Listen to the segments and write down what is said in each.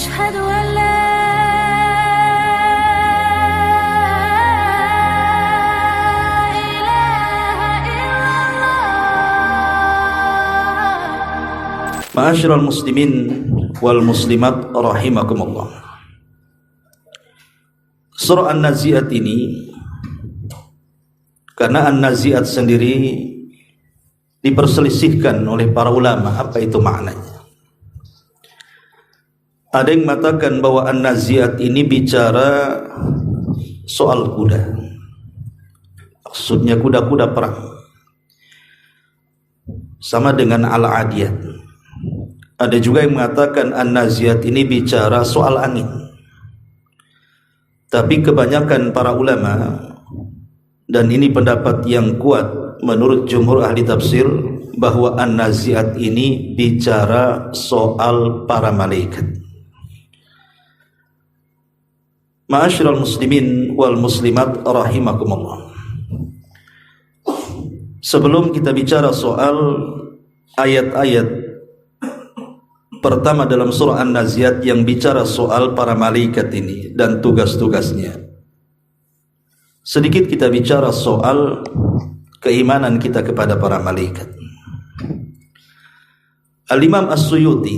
أشهد أن لا Ma'asyiral muslimin wal muslimat rahimakumullah. Surah An-Nazi'at ini, karena An-Nazi'at sendiri diperselisihkan oleh para ulama apa itu maknanya. Ada yang mengatakan bahwa An-Nazi'at ini bicara soal kuda, maksudnya kuda-kuda perang, sama dengan Al-Adiyat. Ada juga yang mengatakan An-Nazi'at ini bicara soal angin. Tapi kebanyakan para ulama, dan ini pendapat yang kuat menurut jumhur ahli tafsir, bahwa An-Nazi'at ini bicara soal para malaikat. Ma'asyiral muslimin wal muslimat rahimakumullah. Sebelum kita bicara soal ayat-ayat pertama dalam surah An-Nazi'at yang bicara soal para malaikat ini dan tugas-tugasnya, sedikit kita bicara soal keimanan kita kepada para malaikat. Al-Imam As-Suyuti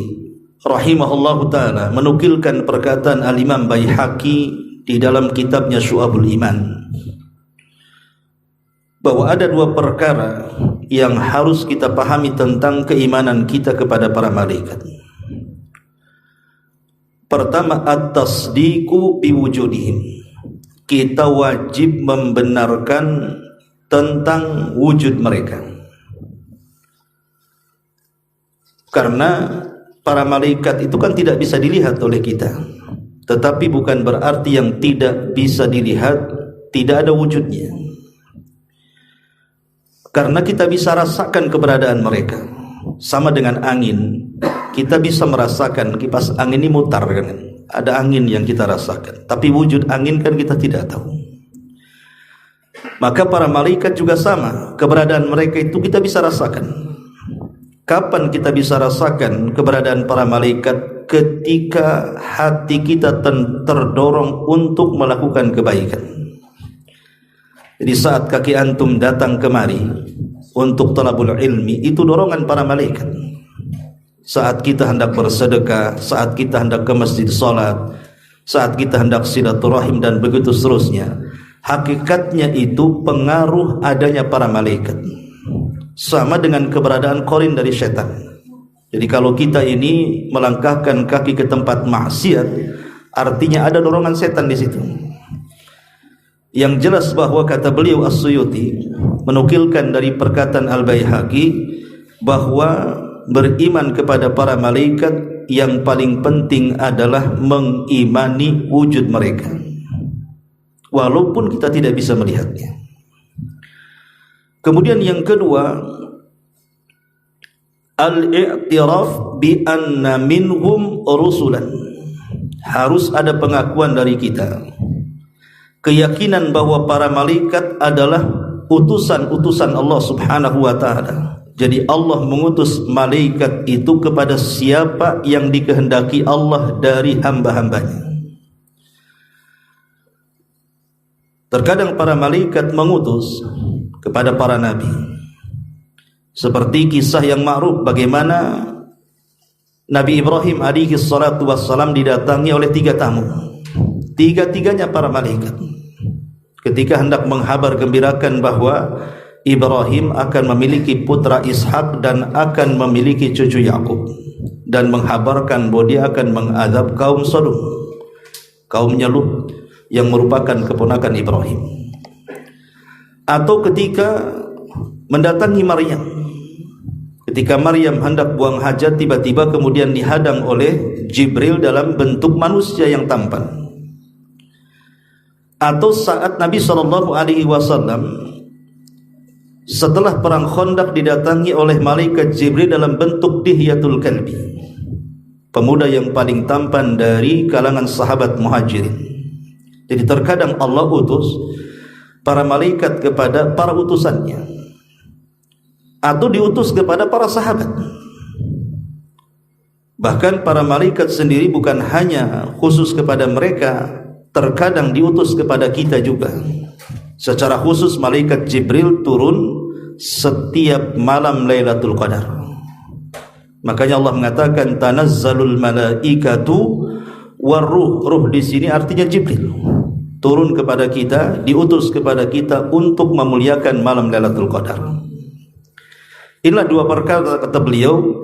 rahimahullahu ta'ala menukilkan perkataan Al-Imam Baihaqi di dalam kitabnya Syu'abul Iman, bahwa ada dua perkara yang harus kita pahami tentang keimanan kita kepada para malaikat. Pertama, at-tasdiqu biwujudihim. Kita wajib membenarkan tentang wujud mereka. Karena para malaikat itu kan tidak bisa dilihat oleh kita. Tetapi bukan berarti yang tidak bisa dilihat tidak ada wujudnya. Karena kita bisa rasakan keberadaan mereka. Sama dengan angin, kita bisa merasakan kipas angin ini mutar kan? Ada angin yang kita rasakan, tapi wujud angin kan kita tidak tahu. Maka para malaikat juga sama, keberadaan mereka itu kita bisa rasakan. Kapan kita bisa rasakan keberadaan para malaikat? Ketika hati kita terdorong untuk melakukan kebaikan. Jadi saat kaki antum datang kemari untuk talabul ilmi, itu dorongan para malaikat. Saat kita hendak bersedekah, saat kita hendak ke masjid salat, saat kita hendak silaturahim dan begitu seterusnya, hakikatnya itu pengaruh adanya para malaikat. Sama dengan keberadaan korin dari setan. Jadi kalau kita ini melangkahkan kaki ke tempat maksiat, artinya ada dorongan setan di situ. Yang jelas bahwa kata beliau As-Suyuti menukilkan dari perkataan Al-Baihaqi bahwa beriman kepada para malaikat yang paling penting adalah mengimani wujud mereka, walaupun kita tidak bisa melihatnya. Kemudian yang kedua, al-i'tiraf bi anna minhum rusulan. Harus ada pengakuan dari kita, keyakinan bahwa para malaikat adalah utusan-utusan Allah subhanahu wa ta'ala. Jadi Allah mengutus malaikat itu kepada siapa yang dikehendaki Allah dari hamba-hambanya. Terkadang para malaikat mengutus kepada para nabi, seperti kisah yang ma'ruf bagaimana Nabi Ibrahim alaihi salatu wassalam didatangi oleh 3 tamu, tiga-tiganya para malaikat. Ketika hendak menghabar gembirakan bahwa Ibrahim akan memiliki putra Ishak dan akan memiliki cucu Yakub, dan menghabarkan bahwa dia akan mengadab kaum Sodom, kaumnya Lut yang merupakan keponakan Ibrahim. Atau ketika mendatangi Maryam, ketika Maryam hendak buang hajat, tiba-tiba kemudian dihadang oleh Jibril dalam bentuk manusia yang tampan. Atau saat Nabi SAW setelah perang Khandaq didatangi oleh malaikat Jibril dalam bentuk Dihyatul Kalbi, pemuda yang paling tampan dari kalangan sahabat Muhajirin. Jadi terkadang Allah utus para malaikat kepada para utusannya, atau diutus kepada para sahabat. Bahkan para malaikat sendiri bukan hanya khusus kepada mereka, terkadang diutus kepada kita juga. Secara khusus malaikat Jibril turun setiap malam Lailatul Qadar. Makanya Allah mengatakan tanazzalul malaikatu waruh. Ruh di sini artinya Jibril. Turun kepada kita, diutus kepada kita untuk memuliakan malam Lailatul Qadar. Inilah dua perkara kata beliau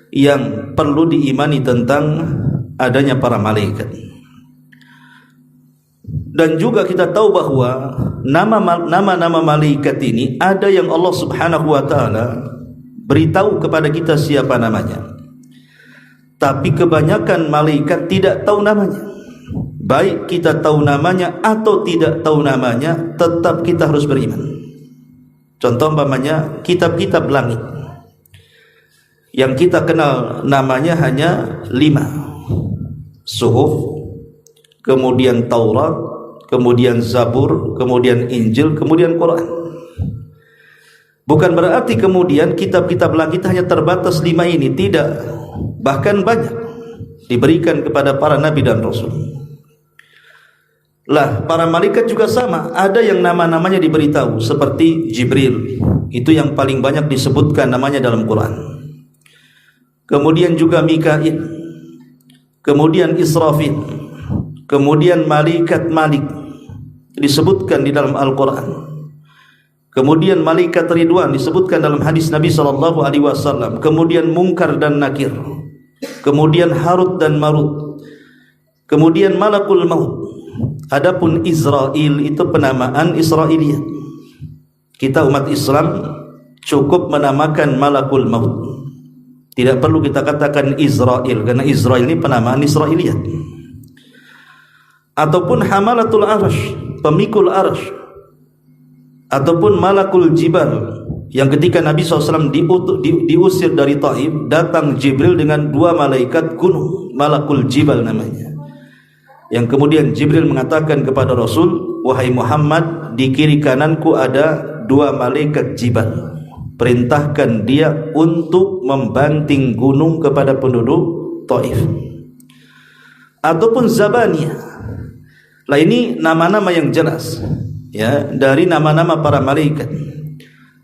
yang perlu diimani tentang adanya para malaikat. Dan juga kita tahu bahwa nama-nama malaikat ini ada yang Allah Subhanahu wa taala beritahu kepada kita siapa namanya. Tapi kebanyakan malaikat tidak tahu namanya. Baik kita tahu namanya atau tidak tahu namanya, tetap kita harus beriman. Contoh umpamanya kitab-kitab langit yang kita kenal namanya hanya 5. Suhuf, kemudian Taurat, kemudian Zabur, kemudian Injil, kemudian Quran. Bukan berarti kemudian kitab-kitab langit hanya terbatas 5 ini, tidak. Bahkan banyak diberikan kepada para nabi dan rasul. Lah, para malaikat juga sama, ada yang nama-namanya diberitahu seperti Jibril, itu yang paling banyak disebutkan namanya dalam Quran. Kemudian juga Mikail, kemudian Israfil, kemudian malaikat Malik disebutkan di dalam Al-Quran. Kemudian malaikat Ridwan disebutkan dalam hadis Nabi SAW. Kemudian Munkar dan Nakir, kemudian Harut dan Marut, kemudian Malakul Maut. Adapun Israel itu penamaan Israiliyat. Kita umat Islam cukup menamakan Malakul Maut. Tidak perlu kita katakan Israel, karena Israel ini penamaan Israiliyat. Ataupun Hamalatul Arsh, pemikul Arsh. Ataupun Malakul Jibal, yang ketika Nabi SAW diusir dari Taif, datang Jibril dengan 2 malaikat gunung, Malakul Jibal namanya. Yang kemudian Jibril mengatakan kepada Rasul, wahai Muhammad, di kiri kananku ada 2 malaikat Jibal, perintahkan dia untuk membanting gunung kepada penduduk Taif. Ataupun Zabaniyah. Lah, ini nama-nama yang jelas ya dari nama-nama para malaikat.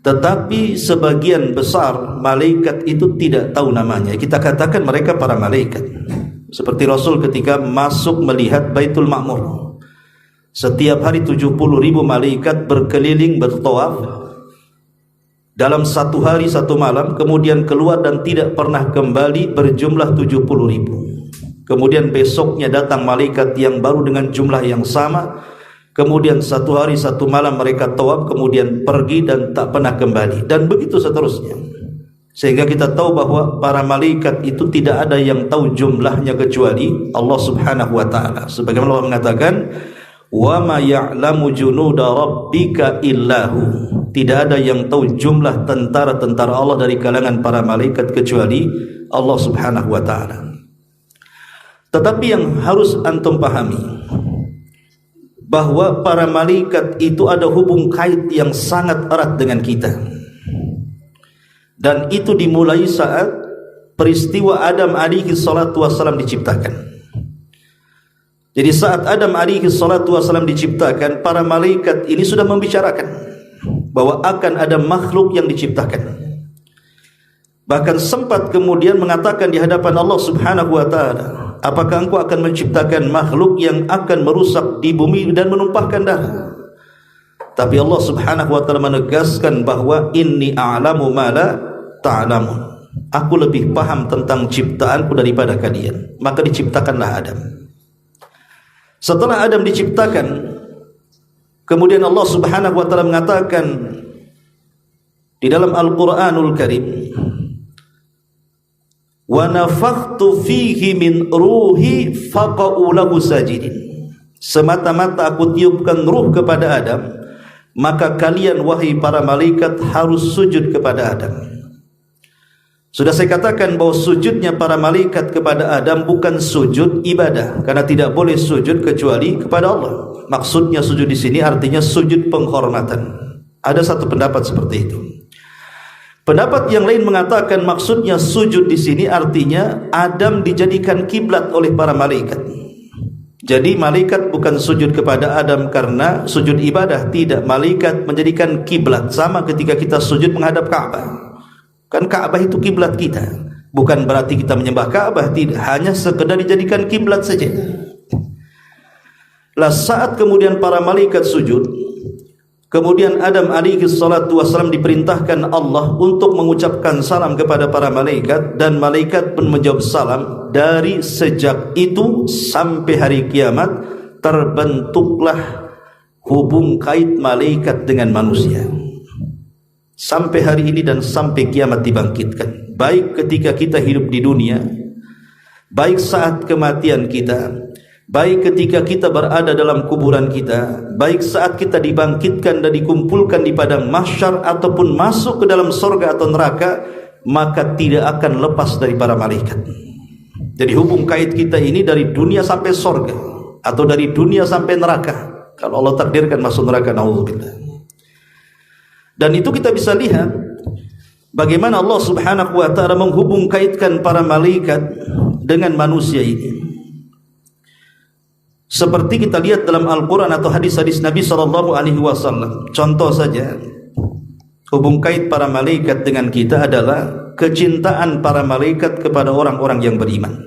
Tetapi sebagian besar malaikat itu tidak tahu namanya. Kita katakan mereka para malaikat. Seperti Rasul ketika masuk melihat Baitul Ma'mur. Setiap hari 70.000 malaikat berkeliling bertawaf dalam 1 hari 1 malam, kemudian keluar dan tidak pernah kembali, berjumlah 70.000. Kemudian besoknya datang malaikat yang baru dengan jumlah yang sama. Kemudian 1 hari 1 malam mereka tawaf, kemudian pergi dan tak pernah kembali, dan begitu seterusnya. Sehingga kita tahu bahwa para malaikat itu tidak ada yang tahu jumlahnya kecuali Allah Subhanahu wa taala. Sebagaimana Allah mengatakan, "Wa ma ya'lamu junuda rabbika illahu." Tidak ada yang tahu jumlah tentara-tentara Allah dari kalangan para malaikat kecuali Allah Subhanahu wa taala. Tetapi yang harus antum pahami bahwa para malaikat itu ada hubung kait yang sangat erat dengan kita. Dan itu dimulai saat peristiwa Adam alaihi salatu wassalam diciptakan. Jadi saat Adam alaihi salatu wassalam diciptakan, para malaikat ini sudah membicarakan bahwa akan ada makhluk yang diciptakan. Bahkan sempat kemudian mengatakan di hadapan Allah Subhanahu wa taala, apakah engkau akan menciptakan makhluk yang akan merusak di bumi dan menumpahkan darah? Tapi Allah Subhanahu wa taala menegaskan bahwa inni a'lamu ma la ta'lamun. Aku lebih paham tentang ciptaanku daripada kalian. Maka diciptakanlah Adam. Setelah Adam diciptakan, kemudian Allah Subhanahu wa taala mengatakan di dalam Al-Qur'anul Karim, wa nafakhtu fihi min ruhi faqa'u lahu sajidin. Semata-mata aku tiupkan ruh kepada Adam, maka kalian wahai para malaikat harus sujud kepada Adam. Sudah saya katakan bahwa sujudnya para malaikat kepada Adam bukan sujud ibadah, karena tidak boleh sujud kecuali kepada Allah. Maksudnya sujud di sini artinya sujud penghormatan. Ada satu pendapat seperti itu. Pendapat yang lain mengatakan maksudnya sujud di sini artinya Adam dijadikan kiblat oleh para malaikat. Jadi malaikat bukan sujud kepada Adam karena sujud ibadah, tidak. Malaikat menjadikan kiblat, sama ketika kita sujud menghadap Ka'bah. Kan Ka'bah itu kiblat kita. Bukan berarti kita menyembah Ka'bah, tidak, hanya sekedar dijadikan kiblat saja. Lah saat kemudian para malaikat sujud, kemudian Adam alaihi salatu wasallam diperintahkan Allah untuk mengucapkan salam kepada para malaikat, dan malaikat pun menjawab salam. Dari sejak itu sampai hari kiamat terbentuklah hubung kait malaikat dengan manusia. Sampai hari ini dan sampai kiamat dibangkitkan. Baik ketika kita hidup di dunia, baik saat kematian kita, baik ketika kita berada dalam kuburan kita, baik saat kita dibangkitkan dan dikumpulkan di padang mahsyar ataupun masuk ke dalam surga atau neraka, maka tidak akan lepas dari para malaikat. Jadi hubung kait kita ini dari dunia sampai surga atau dari dunia sampai neraka, kalau Allah takdirkan masuk neraka, naudzubillah. Dan itu kita bisa lihat bagaimana Allah Subhanahu wa ta'ala menghubung kaitkan para malaikat dengan manusia ini. Seperti kita lihat dalam Al-Quran atau hadis-hadis Nabi SAW. Contoh saja, hubung kait para malaikat dengan kita adalah kecintaan para malaikat kepada orang-orang yang beriman.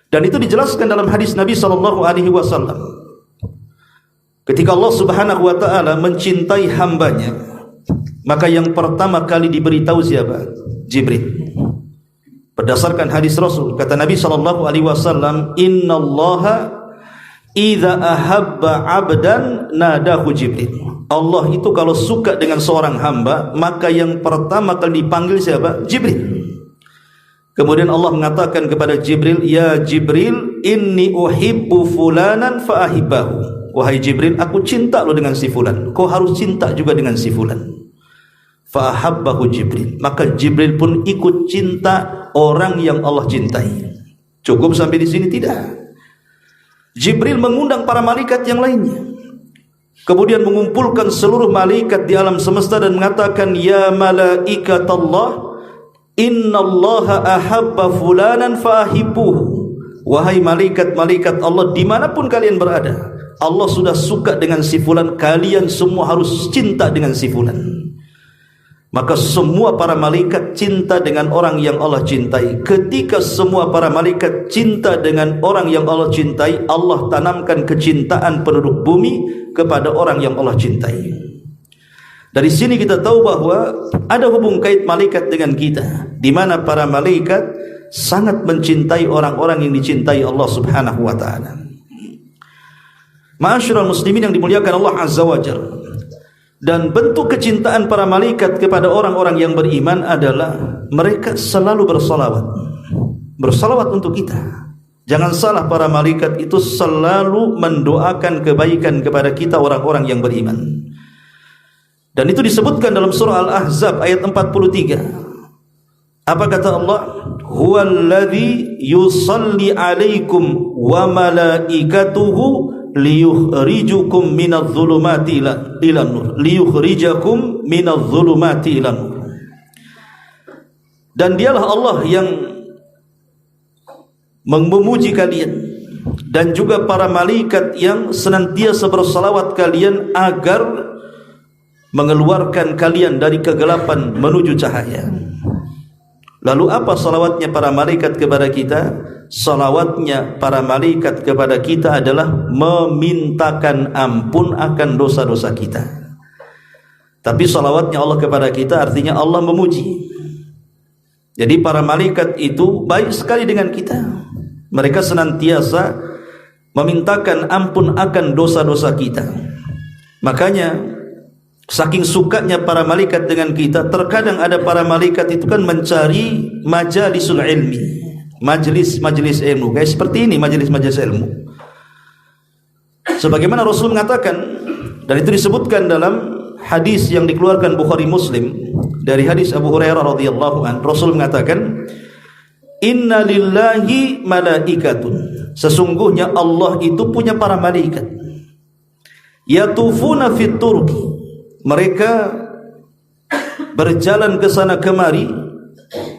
Dan itu dijelaskan dalam hadis Nabi SAW. Ketika Allah Subhanahu wa ta'ala mencintai hambanya, maka yang pertama kali diberitahu siapa? Jibril. Berdasarkan hadis Rasul, kata Nabi SAW, Innallaha idza ahabba abdan nadahu Jibril. Allah itu kalau suka dengan seorang hamba, maka yang pertama kali dipanggil siapa? Jibril. Kemudian Allah mengatakan kepada Jibril, Ya Jibril, inni uhibbu fulanan fa'ahibbahu. Wahai Jibril, aku cinta lo dengan si fulan, kau harus cinta juga dengan si fulan. Fa'ahabbahu Jibril. Maka Jibril pun ikut cinta orang yang Allah cintai. Cukup sampai di sini? Tidak. Jibril mengundang para malaikat yang lainnya, kemudian mengumpulkan seluruh malaikat di alam semesta dan mengatakan, Ya malaikatallah, innallaha ahabba fulanan fa'ahibbuhu. Wahai malaikat-malaikat Allah, dimanapun kalian berada, Allah sudah suka dengan si fulan, kalian semua harus cinta dengan si fulan. Maka semua para malaikat cinta dengan orang yang Allah cintai. Ketika semua para malaikat cinta dengan orang yang Allah cintai, Allah tanamkan kecintaan penduduk bumi kepada orang yang Allah cintai. Dari sini kita tahu bahwa ada hubung kait malaikat dengan kita, di mana para malaikat sangat mencintai orang-orang yang dicintai Allah Subhanahu wa ta'ala. Ma'asyiral muslimin yang dimuliakan Allah Azza wa Jalla. Dan bentuk kecintaan para malaikat kepada orang-orang yang beriman adalah mereka selalu bersalawat. Bersalawat untuk kita. Jangan salah, para malaikat itu selalu mendoakan kebaikan kepada kita orang-orang yang beriman. Dan itu disebutkan dalam surah Al-Ahzab ayat 43. Apa kata Allah? Huwallazi yusalli alaikum wa malaikatuhu liyukhrijukum minadh-dhulumati ila nur. Liyukhrijakum minadh-dhulumati ila nur. Dan dialah Allah yang memuji kalian, dan juga para malaikat yang senantiasa bersalawat kalian agar mengeluarkan kalian dari kegelapan menuju cahaya. Lalu apa salawatnya para malaikat kepada kita? Salawatnya para malaikat kepada kita adalah memintakan ampun akan dosa-dosa kita. Tapi salawatnya Allah kepada kita artinya Allah memuji. Jadi para malaikat itu baik sekali dengan kita. Mereka senantiasa memintakan ampun akan dosa-dosa kita. Makanya saking sukanya para malaikat dengan kita, terkadang ada para malaikat itu kan mencari majalisul ilmi, majelis ilmu, kayak seperti ini, majelis ilmu. Sebagaimana Rasul mengatakan, dan itu disebutkan dalam hadis yang dikeluarkan Bukhari Muslim dari hadis Abu Hurairah radhiyallahu anhu, Rasul mengatakan, Inna lillahi malaikatun, sesungguhnya Allah itu punya para malaikat, yatufuna fit turqi, mereka berjalan ke sana kemari,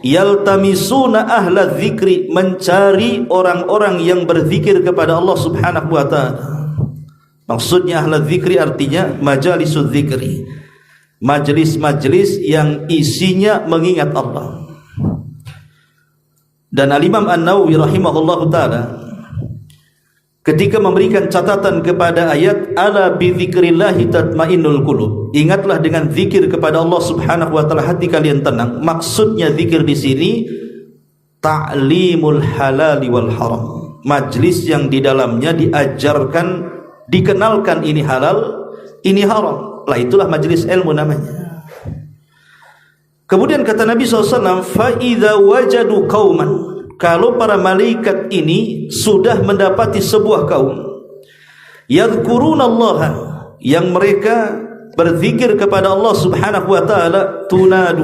yaltamisuna ahla dzikri, mencari orang-orang yang berzikir kepada Allah Subhanahu wa taala. Maksudnya ahla dzikri artinya majalisuz dzikri, majelis-majelis yang isinya mengingat Allah. Dan Al-Imam An-Nawawi rahimahullahu taala ketika memberikan catatan kepada ayat ala bi dzikrillahi tatmainnul qulub, ingatlah dengan zikir kepada Allah Subhanahu wa taala hati kalian tenang. Maksudnya zikir di sini ta'limul halali wal haram, majlis yang di dalamnya diajarkan, dikenalkan ini halal, ini haram. Lah itulah majlis ilmu namanya. Kemudian kata Nabi SAW, فَإِذَا وَجَدُوا قَوْمًا, kalau para malaikat ini sudah mendapati sebuah kaum, يَذْكُرُونَ اللَّهَ, yang mereka berzikir kepada Allah Subhanahu wa ta'ala, tunadu,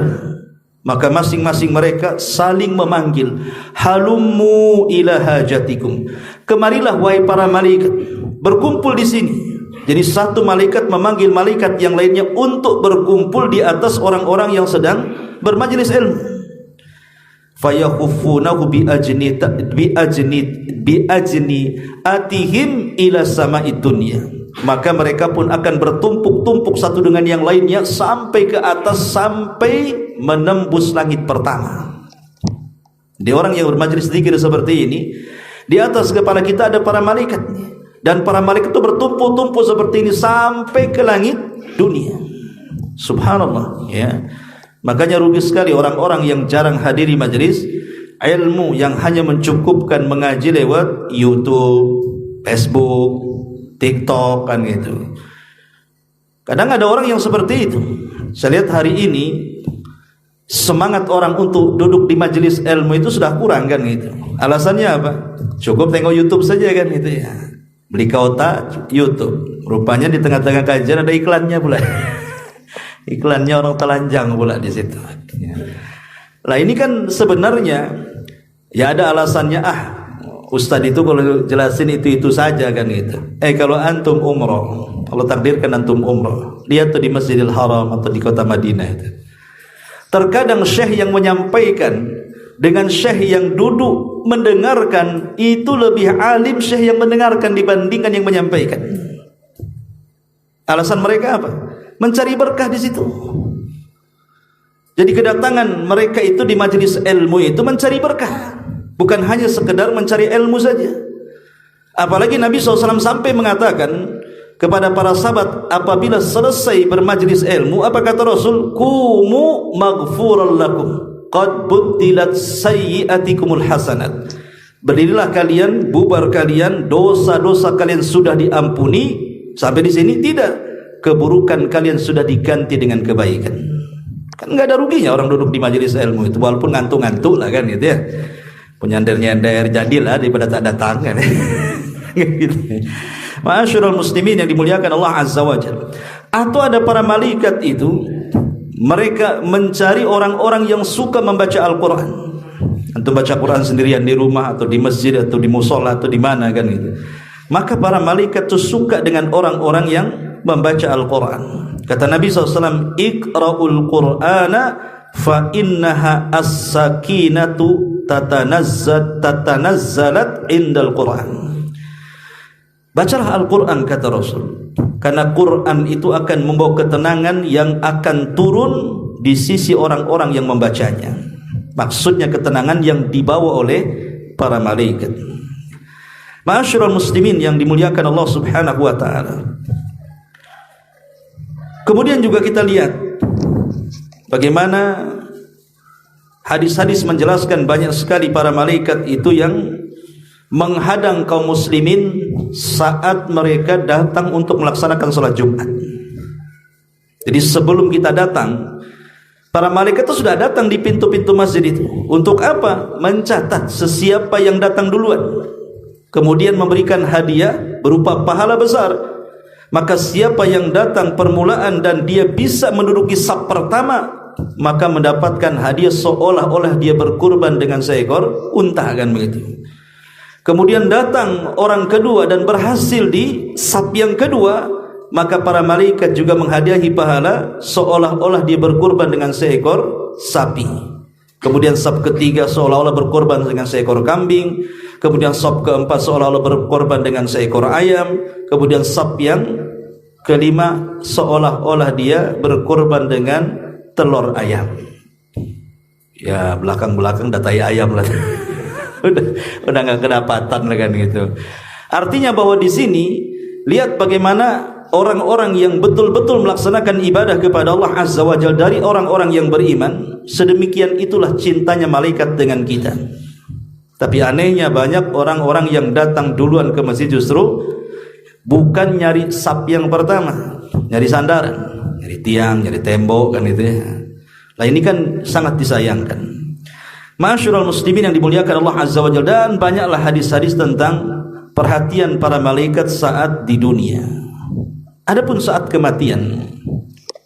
maka masing-masing mereka saling memanggil, halummu ila hajatikum, kemarilah wahai para malaikat, berkumpul di sini. Jadi satu malaikat memanggil malaikat yang lainnya untuk berkumpul di atas orang-orang yang sedang bermajlis ilmu. Fayahuffunahu bi atihim ila sama'id dunya, maka mereka pun akan bertumpuk-tumpuk satu dengan yang lainnya sampai ke atas, sampai menembus langit pertama. Di orang yang bermajlis zikir seperti ini, di atas kepala kita ada para malaikatnya, dan para malaikat itu bertumpuk-tumpuk seperti ini sampai ke langit dunia. Subhanallah, ya. Makanya rugi sekali orang-orang yang jarang hadiri majelis ilmu, yang hanya mencukupkan mengaji lewat YouTube, Facebook, TikTok, kan gitu. Kadang ada orang yang seperti itu. Saya lihat hari ini semangat orang untuk duduk di majelis ilmu itu sudah kurang, kan gitu. Alasannya apa? Cukup tengok YouTube saja, kan gitu ya. Beli kuota YouTube, rupanya di tengah-tengah kajian ada iklannya pula. Iklannya orang telanjang pula di situ. Lah ini kan sebenarnya ya ada alasannya, Ustadz itu kalau jelasin itu saja, kan gitu. Kalau antum umroh, kalau takdirkan antum umroh, lihat tuh di Masjidil Haram atau di kota Madinah itu. Terkadang syekh yang menyampaikan dengan syekh yang duduk mendengarkan itu lebih alim syekh yang mendengarkan dibandingkan yang menyampaikan. Alasan mereka apa? Mencari berkah di situ. Jadi kedatangan mereka itu di majelis ilmu itu mencari berkah, bukan hanya sekedar mencari ilmu saja. Apalagi Nabi SAW sampai mengatakan kepada para sahabat apabila selesai bermajlis ilmu, apa kata Rasul? Kumu maghfuran lakum qad buddilat sayyi'atikumul hasanat. Berdirilah kalian, bubar kalian, dosa-dosa kalian sudah diampuni. Sampai di sini tidak, keburukan kalian sudah diganti dengan kebaikan. Kan enggak ada ruginya orang duduk di majelis ilmu itu, walaupun ngantuk-ngantuk lah, kan gitu ya. Penyander-nyander jadilah daripada tak datang, kan. Gitu. Ma'asyiral muslimin yang dimuliakan Allah Azza wa Jalla. Atau ada para malaikat itu, mereka mencari orang-orang yang suka membaca Al-Quran. Antum baca Quran sendirian di rumah atau di masjid atau di musola atau di mana, kan gitu. Maka para malaikat itu suka dengan orang-orang yang membaca Al-Quran. Kata Nabi SAW, Iqra'ul Qur'ana fa innaha as-sakinatu tatanazzalat indal Quran. Bacalah Al-Quran, kata Rasul, karena Quran itu akan membawa ketenangan yang akan turun di sisi orang-orang yang membacanya. Maksudnya ketenangan yang dibawa oleh para malaikat. Ma'asyiral muslimin yang dimuliakan Allah Subhanahu wa ta'ala. Kemudian juga kita lihat bagaimana hadis-hadis menjelaskan banyak sekali para malaikat itu yang menghadang kaum muslimin saat mereka datang untuk melaksanakan sholat Jumat. Jadi sebelum kita datang, para malaikat itu sudah datang di pintu-pintu masjid itu. Untuk apa? Mencatat sesiapa yang datang duluan, kemudian memberikan hadiah berupa pahala besar. Maka siapa yang datang permulaan dan dia bisa menduduki saf pertama, maka mendapatkan hadiah seolah-olah dia berkurban dengan seekor unta, kan begitu. Kemudian datang orang kedua dan berhasil di saf yang kedua, maka para malaikat juga menghadiahi pahala seolah-olah dia berkorban dengan seekor sapi. Kemudian saf ketiga seolah-olah berkorban dengan seekor kambing. Kemudian saf keempat seolah-olah berkorban dengan seekor ayam. Kemudian saf yang kelima seolah-olah dia berkorban dengan telur ayam. Ya belakang-belakang datai ayam lah. udah nggak kedapatan lah kan gitu. Artinya bahwa di sini lihat bagaimana orang-orang yang betul-betul melaksanakan ibadah kepada Allah Azza wa Jalla dari orang-orang yang beriman, sedemikian itulah cintanya malaikat dengan kita. Tapi anehnya banyak orang-orang yang datang duluan ke masjid justru bukan nyari saf yang pertama, nyari sandaran, nyari tiang, nyari tembok kan itu ya. Nah ini kan sangat disayangkan. Ma'asyiral muslimin yang dimuliakan Allah Azza wa Jalla, dan banyaklah hadis-hadis tentang perhatian para malaikat saat di dunia. Adapun saat kematian,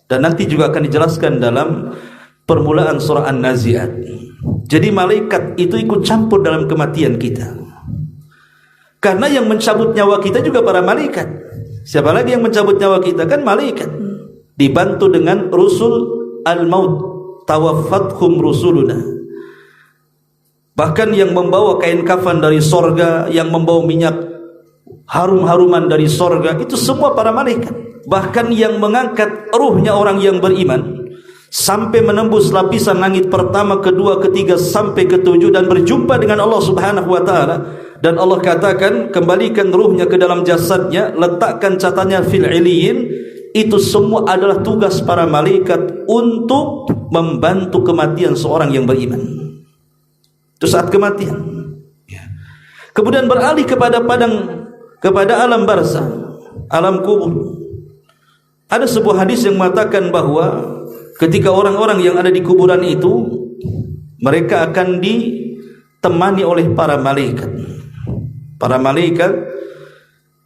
dan nanti juga akan dijelaskan dalam permulaan surah An-Nazi'at. Jadi malaikat itu ikut campur dalam kematian kita. Karena yang mencabut nyawa kita juga para malaikat. Siapa lagi yang mencabut nyawa kita? Kan malaikat. Dibantu dengan rusul al-maut, tawaffathum rusuluna. Bahkan yang membawa kain kafan dari sorga, yang membawa minyak harum-haruman dari sorga, itu semua para malaikat. Bahkan yang mengangkat ruhnya orang yang beriman sampai menembus lapisan langit pertama, kedua, ketiga sampai ketujuh dan berjumpa dengan Allah Subhanahu wa taala. Dan Allah katakan, kembalikan ruhnya ke dalam jasadnya, letakkan catatannya fil iliyin. Itu semua adalah tugas para malaikat untuk membantu kematian seorang yang beriman. Itu saat kematian. Kemudian beralih kepada alam barzakh, alam kubur. Ada sebuah hadis yang mengatakan bahwa ketika orang-orang yang ada di kuburan itu, mereka akan ditemani oleh para malaikat. Para malaikat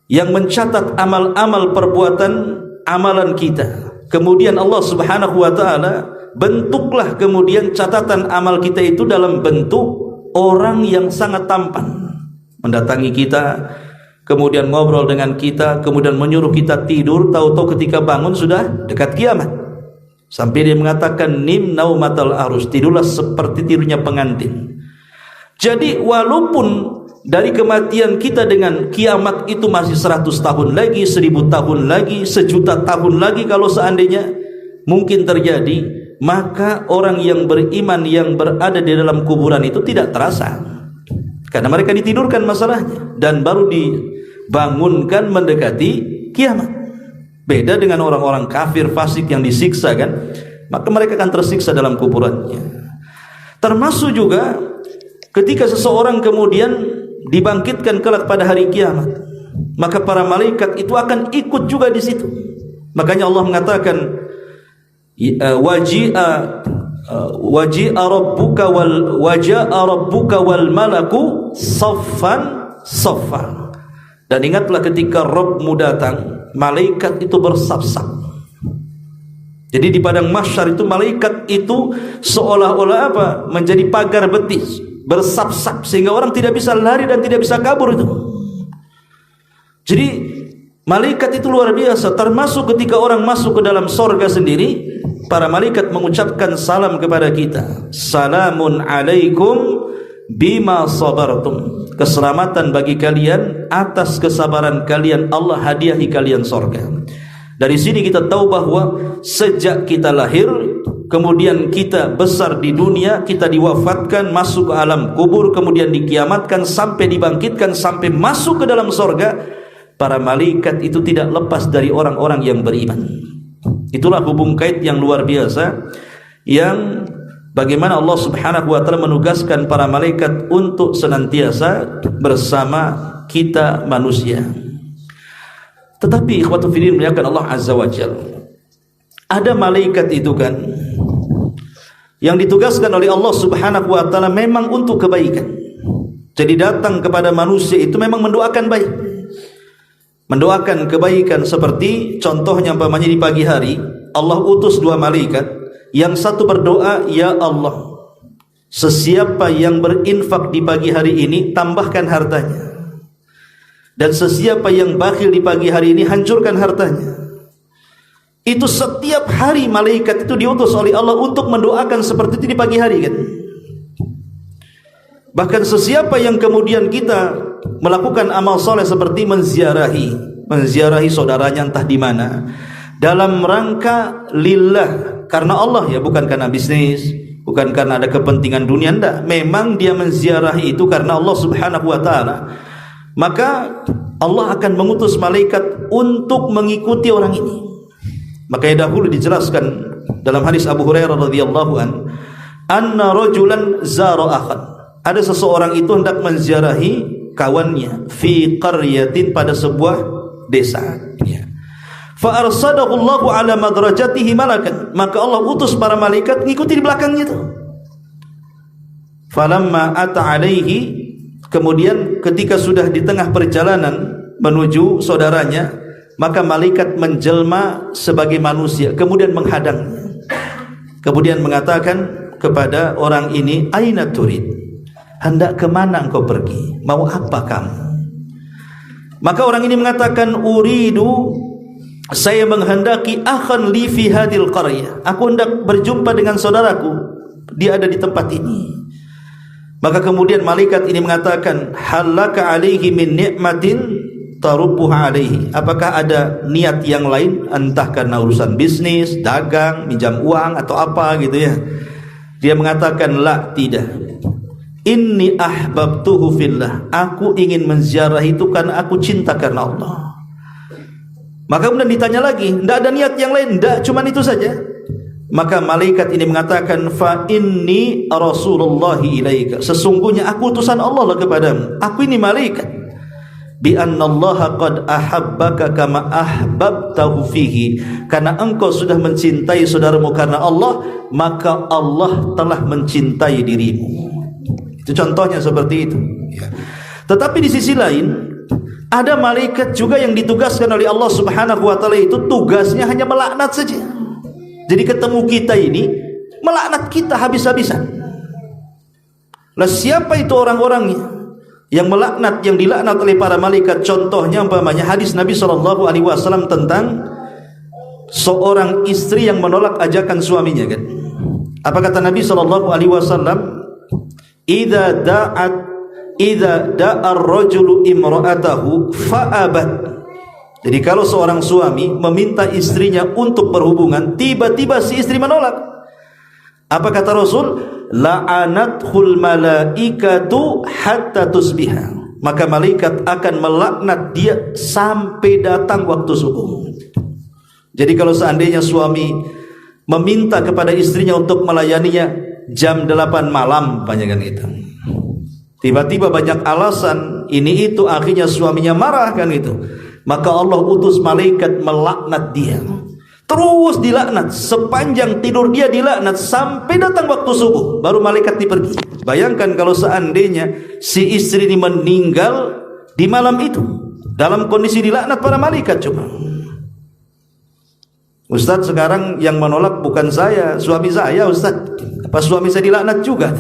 yang mencatat amal-amal perbuatan amalan kita. Kemudian Allah Subhanahu wa taala bentuklah kemudian catatan amal kita itu dalam bentuk orang yang sangat tampan, mendatangi kita, kemudian ngobrol dengan kita, kemudian menyuruh kita tidur, tahu-tahu ketika bangun sudah dekat kiamat. Sampai dia mengatakan nim naumatal arus, tidurlah seperti tidurnya pengantin. Jadi walaupun dari kematian kita dengan kiamat itu masih 100 tahun lagi, 1000 tahun lagi, 1.000.000 tahun lagi kalau seandainya mungkin terjadi, maka orang yang beriman yang berada di dalam kuburan itu tidak terasa. Karena mereka ditidurkan masalahnya dan baru dibangunkan mendekati kiamat. Beda dengan orang-orang kafir fasik yang disiksa kan, maka mereka akan tersiksa dalam kuburannya. Termasuk juga ketika seseorang kemudian dibangkitkan kelak pada hari kiamat, maka para malaikat itu akan ikut juga di situ. Makanya Allah mengatakan waji'a rabbuka wal malaku saffan saffa. Dan ingatlah ketika Rabbmu datang, malaikat itu bersaf-saf. Jadi di padang mahsyar itu malaikat itu seolah-olah apa? Menjadi pagar betis, bersaf-saf sehingga orang tidak bisa lari dan tidak bisa kabur itu. Jadi malaikat itu luar biasa. Termasuk ketika orang masuk ke dalam sorga sendiri, para malaikat mengucapkan salam kepada kita. Salamun alaikum bima sabartum. Keselamatan bagi kalian atas kesabaran kalian, Allah hadiahi kalian sorga. Dari sini kita tahu bahwa sejak kita lahir, kemudian kita besar di dunia, kita diwafatkan, masuk ke alam kubur, kemudian dikiamatkan, sampai dibangkitkan, sampai masuk ke dalam sorga, para malaikat itu tidak lepas dari orang-orang yang beriman. Itulah hubung kait yang luar biasa, yang bagaimana Allah Subhanahu wa taala menugaskan para malaikat untuk senantiasa bersama kita manusia. Tetapi ikhwatu fillah muliakan Allah Azza wa Jalla, ada malaikat itu kan yang ditugaskan oleh Allah Subhanahu wa taala memang untuk kebaikan. Jadi datang kepada manusia itu memang mendoakan baik, mendoakan kebaikan. Seperti contohnya umpamanya di pagi hari Allah utus 2 malaikat, yang satu berdoa, ya Allah, sesiapa yang berinfak di pagi hari ini tambahkan hartanya, dan sesiapa yang bakhil di pagi hari ini hancurkan hartanya. Itu setiap hari malaikat itu diutus oleh Allah untuk mendoakan seperti itu di pagi hari kan. Bahkan sesiapa yang kemudian kita melakukan amal soleh seperti menziarahi saudaranya entah di mana, dalam rangka lillah, karena Allah ya, bukan karena bisnis, bukan karena ada kepentingan dunia, enggak. Memang dia menziarahi itu karena Allah Subhanahu wa taala. Maka Allah akan mengutus malaikat untuk mengikuti orang ini. Makanya dahulu dijelaskan dalam hadis Abu Hurairah radhiyallahu an, anna rajulan zara akhan. Ada seseorang itu hendak menziarahi kawannya fi qaryatin, pada sebuah desa. Ya. Fa arsadahu Allahu ala madrajatihi malakan. Maka Allah utus para malaikat ngikuti di belakangnya itu. Falamma ata alaihi, kemudian ketika sudah di tengah perjalanan menuju saudaranya, maka malaikat menjelma sebagai manusia kemudian menghadangnya, kemudian mengatakan kepada orang ini, aina turid, hendak kemana engkau pergi, mau apa kamu? Maka orang ini mengatakan, uridu, saya menghendaki akhan li fi hadil qaryah, aku hendak berjumpa dengan saudaraku, dia ada di tempat ini. Maka kemudian malaikat ini mengatakan, halaka alaihi min ni'matin tarubuha alaihi, apakah ada niat yang lain, entah karena urusan bisnis, dagang, minjam uang atau apa gitu ya. Dia mengatakan, la, tidak, inni ahbabtuhu fillah, aku ingin menziarah itu karena aku cinta karena Allah. Maka kemudian ditanya lagi, tidak ada niat yang lain? Tidak, cuma itu saja. Maka malaikat ini mengatakan, fa inni rasulullahi ilaika, sesungguhnya aku utusan Allah lah kepadamu, aku ini malaikat. Bi annallaha qad ahabbaka kama ahbabtahu fihi, karena engkau sudah mencintai saudaramu karena Allah, maka Allah telah mencintai dirimu. Itu contohnya seperti itu ya. Tetapi di sisi lain ada malaikat juga yang ditugaskan oleh Allah Subhanahu wa taala, itu tugasnya hanya melaknat saja. Jadi ketemu kita ini melaknat kita habis-habisan. Lah siapa itu orang-orangnya yang melaknat, yang dilaknat oleh para malaikat? Contohnya umpamanya hadis Nabi SAW tentang seorang istri yang menolak ajakan suaminya kan. Apa kata Nabi SAW? Idza da'a ar-rajulu imra'atahu fa'abat. Jadi kalau seorang suami meminta istrinya untuk berhubungan, tiba-tiba si istri menolak, apa kata Rasul? La'anathul malaikatu hatta tusbiha, maka malaikat akan melaknat dia sampai datang waktu subuh. Jadi kalau seandainya suami meminta kepada istrinya untuk melayaninya jam 8 malam, banyak kan itu, tiba-tiba banyak alasan ini itu, akhirnya suaminya marah kan itu, maka Allah utus malaikat melaknat dia. Terus dilaknat, sepanjang tidur dia dilaknat sampai datang waktu subuh, baru malaikat dipergi. Bayangkan kalau seandainya si istri ini meninggal di malam itu dalam kondisi dilaknat para malaikat. Coba Ustaz, sekarang yang menolak bukan saya, suami saya Ustaz. Apa suami saya dilaknat juga?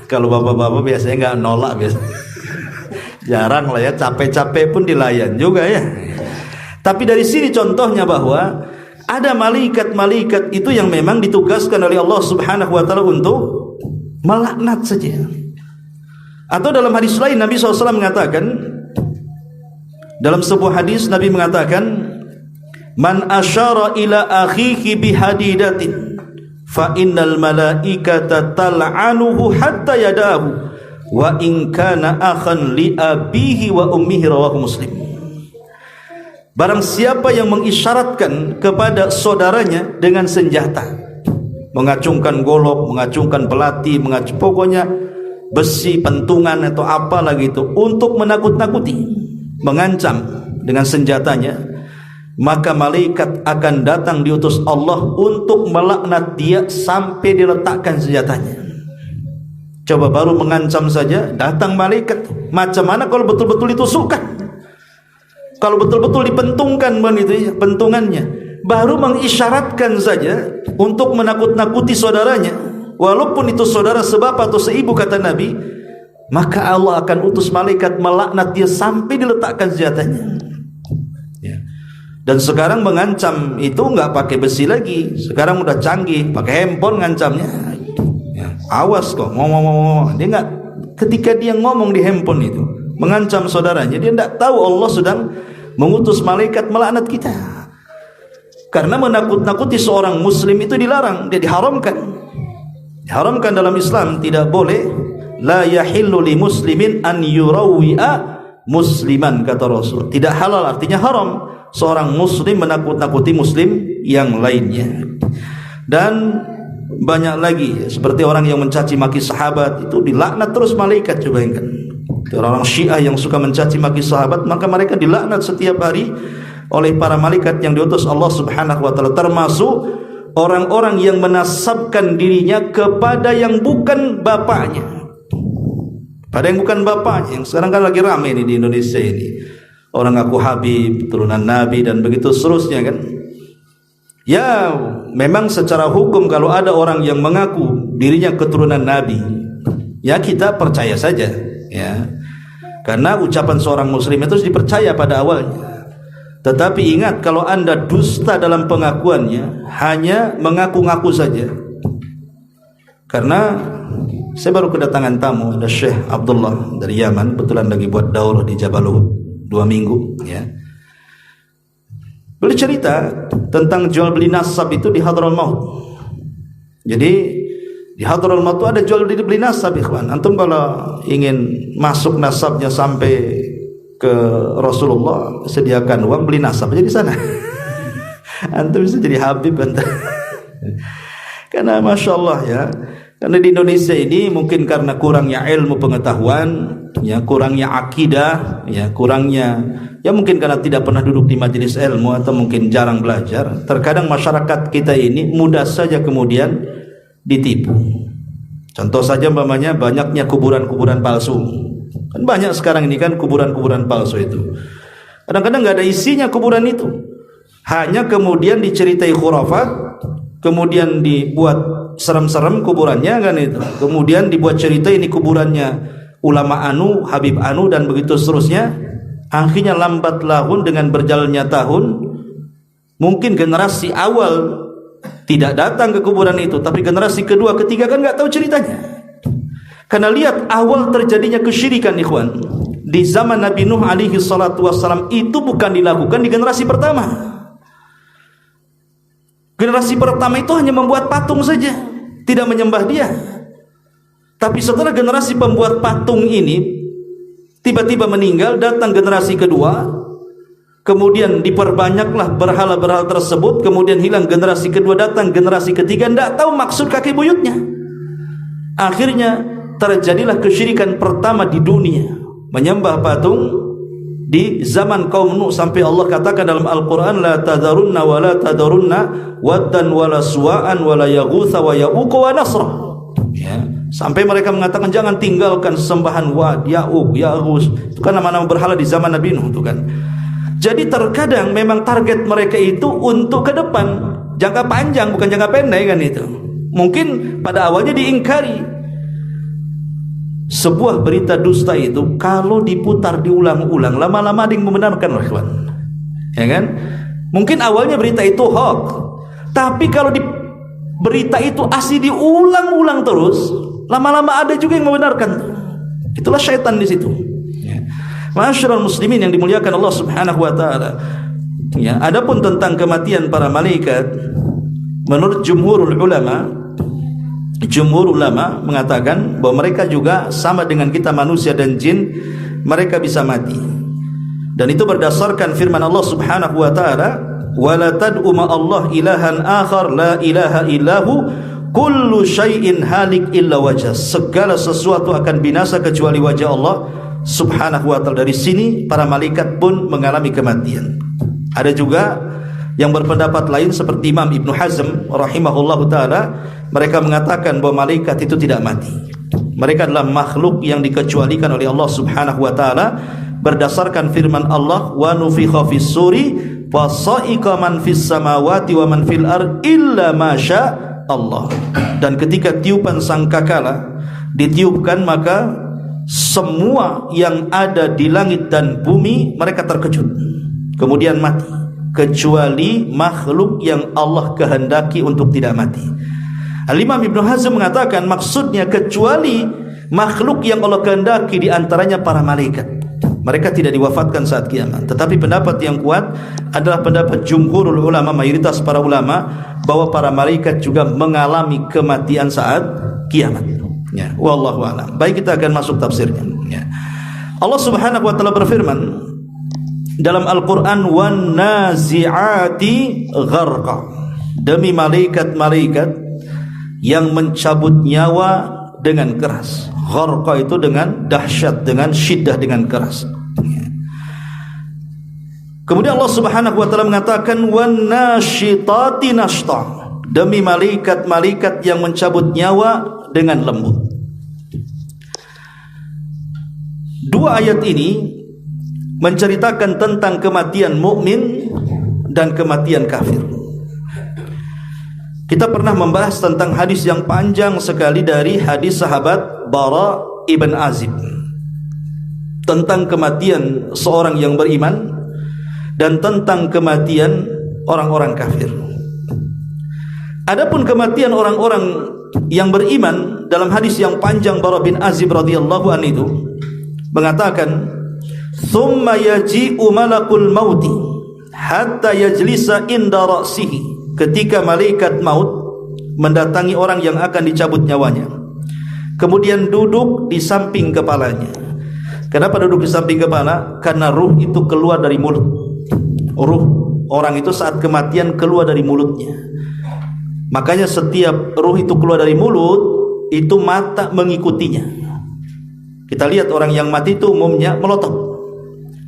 Kalau bapak-bapak biasanya nggak nolak, biasa jarang lah ya, capek-capek pun dilayan juga ya. Tapi dari sini contohnya bahwa ada malaikat-malaikat itu yang memang ditugaskan oleh Allah Subhanahu wa taala untuk melaknat saja. Atau dalam hadis lain Nabi SAW mengatakan, dalam sebuah hadis Nabi mengatakan, man asyara ila akhihi bihadidatin fa innal malaikata tal'anuhu hatta yadahu wa in kana akhan li abihi wa ummihi, rawahu Muslim. Barang siapa yang mengisyaratkan kepada saudaranya dengan senjata, mengacungkan golok, mengacungkan pelati, pokoknya besi, pentungan atau apa lagi itu, untuk menakut-nakuti, mengancam dengan senjatanya, maka malaikat akan datang diutus Allah untuk melaknat dia sampai diletakkan senjatanya. Coba baru mengancam saja datang malaikat, macam mana kalau betul-betul ditusukkan? Kalau betul-betul dipentungkan begitu pentungannya, baru mengisyaratkan saja untuk menakut-nakuti saudaranya, walaupun itu saudara sebapak atau seibu kata Nabi, maka Allah akan utus malaikat melaknat dia sampai diletakkan senjatanya. Ya. Dan sekarang mengancam itu nggak pakai besi lagi, sekarang udah canggih, pakai handphone ngancamnya. Ya, awas kok ngomong-ngomong. Dia nggak, ketika dia ngomong di handphone itu mengancam saudaranya, dia tidak tahu Allah sedang mengutus malaikat melaknat kita. Karena menakut-nakuti seorang muslim itu dilarang, dia diharamkan. Diharamkan dalam Islam, tidak boleh. La yahillu li muslimin an yurawwi'a musliman, kata Rasul. Tidak halal artinya haram seorang muslim menakut-nakuti muslim yang lainnya. Dan banyak lagi seperti orang yang mencaci maki sahabat itu dilaknat terus malaikat. Coba bayangkan, orang Syiah yang suka mencaci maki sahabat, maka mereka dilaknat setiap hari oleh para malaikat yang diutus Allah Subhanahu wa taala, termasuk orang-orang yang menasabkan dirinya kepada yang bukan bapaknya. Pada yang bukan bapaknya, yang sekarang kan lagi ramai ini di Indonesia ini. Orang ngaku Habib, turunan Nabi dan begitu seterusnya kan. Ya, memang secara hukum kalau ada orang yang mengaku dirinya keturunan Nabi, ya kita percaya saja, ya. Karena ucapan seorang muslim itu harus dipercaya pada awalnya. Tetapi ingat, kalau Anda dusta dalam pengakuannya, hanya mengaku-ngaku saja. Karena saya baru kedatangan tamu, ada Syekh Abdullah dari Yaman, kebetulan lagi buat daurah di Jabal Uhud 2 minggu, ya. Beliau cerita tentang jual beli nasab itu di Hadraul Maut. Jadi di Hadraul Maut itu ada jual beli nasab, ikhwan. Antum kalau ingin masuk nasabnya sampai ke Rasulullah, sediakan uang, beli nasab aja di sana. Antum bisa jadi Habib antum. Karena Masya Allah ya, karena di Indonesia ini mungkin karena kurangnya ilmu pengetahuan, ya, kurangnya akidah, ya, kurangnya, ya mungkin karena tidak pernah duduk di majelis ilmu atau mungkin jarang belajar, terkadang masyarakat kita ini mudah saja kemudian ditipu. Contoh saja umpamanya banyaknya kuburan-kuburan palsu. Kan banyak sekarang ini kan kuburan-kuburan palsu itu. Kadang-kadang nggak ada isinya kuburan itu. Hanya kemudian diceritai khurafat, kemudian dibuat serem-serem kuburannya kan itu. Kemudian dibuat cerita ini kuburannya ulama anu, Habib anu dan begitu seterusnya. Akhirnya lambat laun dengan berjalannya tahun, mungkin generasi awal tidak datang ke kuburan itu, tapi generasi kedua, ketiga kan nggak tahu ceritanya. Karena lihat awal terjadinya kesyirikan, ikhwan, di zaman Nabi Nuh alaihi salatu wassalam itu bukan dilakukan di generasi pertama. Generasi pertama itu hanya membuat patung saja, tidak menyembah dia. Tapi setelah generasi pembuat patung ini tiba-tiba meninggal, datang generasi kedua, kemudian diperbanyaklah berhala-berhala tersebut, kemudian hilang generasi kedua, datang generasi ketiga, tidak tahu maksud kakek buyutnya. Akhirnya terjadilah kesyirikan pertama di dunia, menyembah patung di zaman kaum Nuh, sampai Allah katakan dalam Al-Quran, la tadarunna wa la tadarunna waddan wa la suwa'an wa la yaghutha wa ya'uqa wa nasra, ya. Sampai mereka mengatakan jangan tinggalkan sembahan Wad, Ya'uq, Ya'ghus. Itu kan nama-nama berhala di zaman Nabi Nuh itu kan. Jadi terkadang memang target mereka itu untuk ke depan, jangka panjang bukan jangka pendek kan itu. Mungkin pada awalnya diingkari. Sebuah berita dusta itu kalau diputar diulang-ulang, lama-lama ada yang membenarkan, kawan. Ya kan? Mungkin awalnya berita itu hoax, tapi kalau berita itu asli diulang-ulang terus, lama-lama ada juga yang membenarkan. Itulah syaitan di situ. Ya. Ma'asyiral muslimin yang dimuliakan Allah Subhanahu wa taala. Ya, adapun tentang kematian para malaikat, menurut jumhur ulama mengatakan bahwa mereka juga sama dengan kita manusia dan jin, mereka bisa mati. Dan itu berdasarkan firman Allah Subhanahu wa taala, "Wala tad'u ma'allah ilahan akhar la ilaha illahu kullu syai'in halik illa wajah." Segala sesuatu akan binasa kecuali wajah Allah Subhanahu wa taala. Dari sini para malaikat pun mengalami kematian. Ada juga yang berpendapat lain seperti Imam Ibnu Hazm rahimahullahu taala, mereka mengatakan bahwa malaikat itu tidak mati. Mereka adalah makhluk yang dikecualikan oleh Allah Subhanahu wa taala berdasarkan firman Allah, "Wa nufikha fis suri fa sa'iqa man fis samawati wa man fil ard illa ma sya Allah." Dan ketika tiupan sangkakala ditiupkan, maka semua yang ada di langit dan bumi mereka terkejut, kemudian mati. kecuali makhluk yang Allah kehendaki untuk tidak mati. Al-Imam Ibn Hazm mengatakan maksudnya kecuali makhluk yang Allah kehendaki, di antaranya para malaikat. Mereka tidak diwafatkan saat kiamat. Tetapi pendapat yang kuat adalah pendapat jumhurul ulama, mayoritas para ulama, bahwa para malaikat juga mengalami kematian saat kiamat. Ya, wallahu a'lam. Baik, kita akan masuk tafsirnya. Ya. Allah Subhanahu wa taala berfirman dalam Al-Qur'an, "Wan nazi'ati gharqa." Demi malaikat-malaikat yang mencabut nyawa dengan keras. Gharqa itu dengan dahsyat, dengan syiddah, dengan keras. Kemudian Allah Subhanahu wa taala mengatakan, "Wan nasyitati nashta." Demi malaikat-malaikat yang mencabut nyawa dengan lembut. Dua ayat ini menceritakan tentang kematian mukmin dan kematian kafir. Kita pernah membahas tentang hadis yang panjang sekali dari hadis sahabat Bara ibn Azib tentang kematian seorang yang beriman dan tentang kematian orang-orang kafir. Adapun kematian orang-orang yang beriman, dalam hadis yang panjang Bara bin Azib radhiyallahu anhu itu mengatakan, "Tsumma yaji'u malakul mauti hatta yajlisa inda ra'sihi." Ketika malaikat maut mendatangi orang yang akan dicabut nyawanya, kemudian duduk di samping kepalanya. Kenapa duduk di samping kepala? Karena ruh itu keluar dari mulut. Ruh orang itu saat kematian keluar dari mulutnya. Makanya setiap ruh itu keluar dari mulut, itu mata mengikutinya. Kita lihat orang yang mati itu umumnya melotot,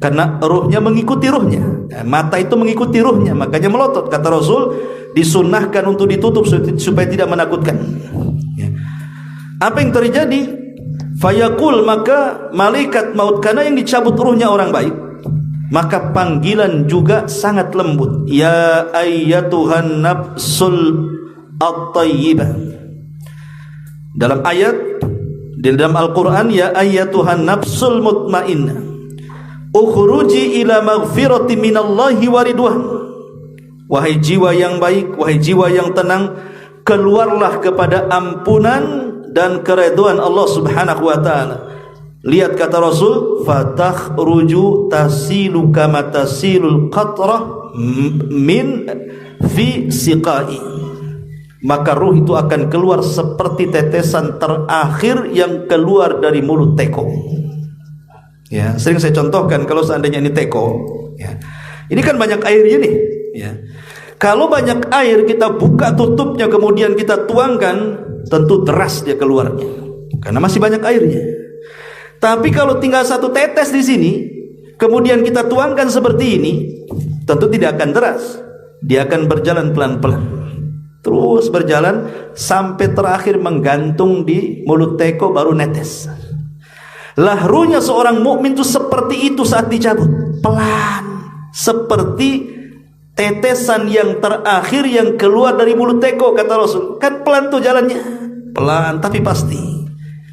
karena ruhnya mengikuti ruhnya. Mata itu mengikuti ruhnya, makanya melotot. Kata Rasul, disunnahkan untuk ditutup supaya tidak menakutkan. Apa yang terjadi? Fayaqul, maka malaikat maut, karena yang dicabut ruhnya orang baik, maka panggilan juga sangat lembut. Ya ayyatuhan nafsul at-tayyibah. Dalam ayat di dalam Al-Quran, ya ayyatuhan nafsul mutmainnah ukhruji ila maghfirati minallahi wa ridwan. Wahai jiwa yang baik, wahai jiwa yang tenang, keluarlah kepada ampunan dan keridhaan Allah Subhanahu wa taala. Lihat kata Rasul, fatakhruju tasilu kama tasilul qatrah min fi siqai. Maka ruh itu akan keluar seperti tetesan terakhir yang keluar dari mulut teko. Ya, sering saya contohkan kalau seandainya ini teko, ya. Ini kan banyak airnya nih, ya. Kalau banyak air kita buka tutupnya kemudian kita tuangkan, tentu deras dia keluarnya karena masih banyak airnya. Tapi kalau tinggal satu tetes di sini, kemudian kita tuangkan seperti ini, tentu tidak akan deras. Dia akan berjalan pelan-pelan, terus berjalan sampai terakhir menggantung di mulut teko, baru netes. Lah ruhnya seorang mukmin itu seperti itu saat dicabut, pelan, seperti tetesan yang terakhir yang keluar dari mulut teko, kata Rasul. Kan pelan tuh jalannya, pelan tapi pasti.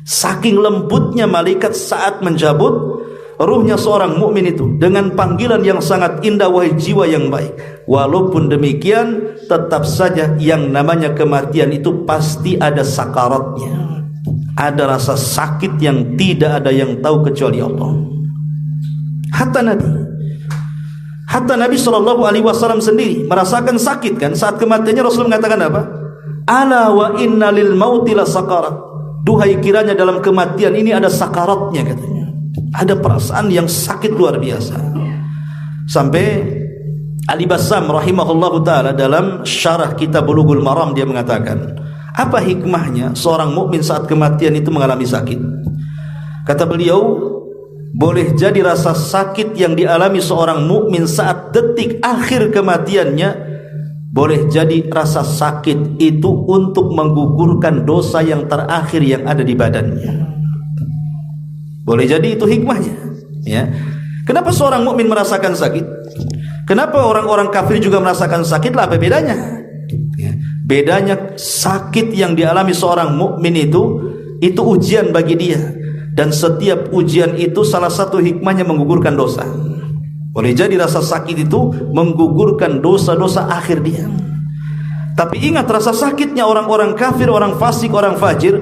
Saking lembutnya malaikat saat mencabut ruhnya seorang mukmin itu dengan panggilan yang sangat indah, wahai jiwa yang baik. Walaupun demikian, tetap saja yang namanya kematian itu pasti ada sakaratnya. Ada rasa sakit yang tidak ada yang tahu kecuali Allah. Hatta Nabi SAW sendiri merasakan sakit kan saat kematiannya. Rasul mengatakan apa? Ala wa inna lil mauti la sakarat. Duhai kiranya dalam kematian ini ada sakaratnya, katanya. Ada perasaan yang sakit luar biasa. Sampai Ali Bassam rahimahullahu ta'ala dalam syarah kitab Bulughul Maram dia mengatakan, apa hikmahnya seorang mukmin saat kematian itu mengalami sakit? Kata beliau, boleh jadi rasa sakit yang dialami seorang mukmin saat detik akhir kematiannya, boleh jadi rasa sakit itu untuk menggugurkan dosa yang terakhir yang ada di badannya. Boleh jadi itu hikmahnya, ya. Kenapa seorang mukmin merasakan sakit? Kenapa orang-orang kafir juga merasakan sakit? Lah apa bedanya? Ya. Bedanya sakit yang dialami seorang mukmin itu ujian bagi dia, dan setiap ujian itu salah satu hikmahnya menggugurkan dosa. Boleh jadi rasa sakit itu menggugurkan dosa-dosa akhir dia. Tapi ingat, rasa sakitnya orang-orang kafir, orang fasik, orang fajir,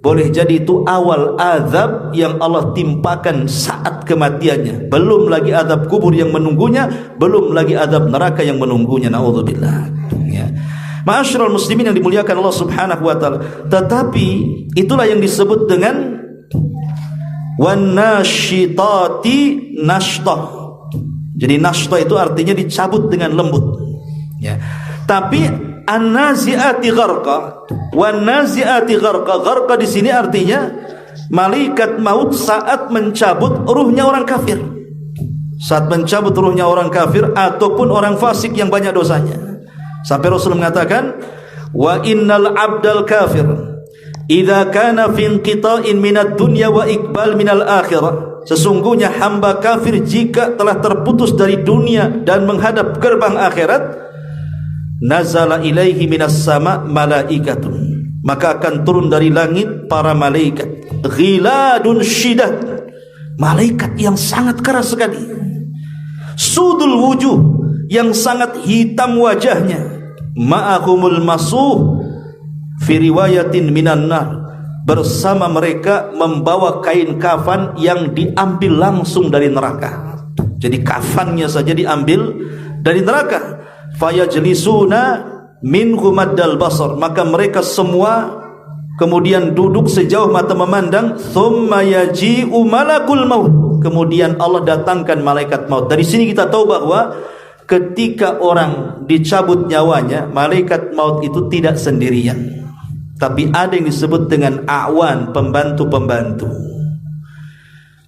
boleh jadi itu awal azab yang Allah timpakan saat kematiannya. Belum lagi azab kubur yang menunggunya, belum lagi azab neraka yang menunggunya. Naudzubillah. Ya. Ma'asyiral muslimin yang dimuliakan Allah Subhanahu wa taala. Tetapi itulah yang disebut dengan wan nasyitati nashtah. Jadi nashtah itu artinya dicabut dengan lembut. Ya. Tapi an-nazi'ati gharqa, wan-nazi'ati gharqa. Gharqa di sini artinya malaikat maut saat mencabut ruhnya orang kafir. Saat mencabut ruhnya orang kafir ataupun orang fasik yang banyak dosanya. Sampai Rasul mengatakan, wa innal abdal kafir idza kana fi inqita'in minad dunya wa iqbal minal akhirah. Sesungguhnya hamba kafir jika telah terputus dari dunia dan menghadap gerbang akhirat, nazala ilaihi minas sama malaikatun, maka akan turun dari langit para malaikat, ghiladun syidah, malaikat yang sangat keras sekali, sudul wujuh, yang sangat hitam wajahnya, ma'ahumul masuh fi riwayatin minan nar, bersama mereka membawa kain kafan yang diambil langsung dari neraka. Jadi kafannya saja diambil dari neraka. Fayajlisuna minhu maddal basar, maka mereka semua kemudian duduk sejauh mata memandang. Thumma yaji'u malakul maut, kemudian Allah datangkan malaikat maut. Dari sini kita tahu bahwa ketika orang dicabut nyawanya, malaikat maut itu tidak sendirian, tapi ada yang disebut dengan awan, pembantu-pembantu.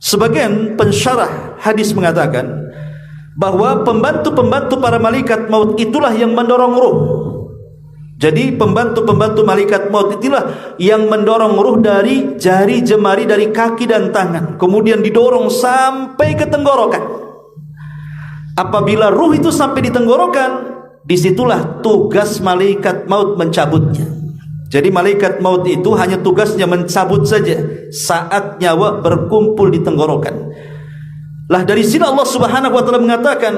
Sebagian pensyarah hadis mengatakan bahwa pembantu-pembantu para malaikat maut itulah yang mendorong ruh. Jadi pembantu-pembantu malaikat maut itulah yang mendorong ruh dari jari jemari, dari kaki dan tangan, kemudian didorong sampai ke tenggorokan. Apabila ruh itu sampai di tenggorokan, disitulah tugas malaikat maut mencabutnya. Jadi malaikat maut itu hanya tugasnya mencabut saja saat nyawa berkumpul di tenggorokan. Lah dari sini Allah Subhanahu wa taala mengatakan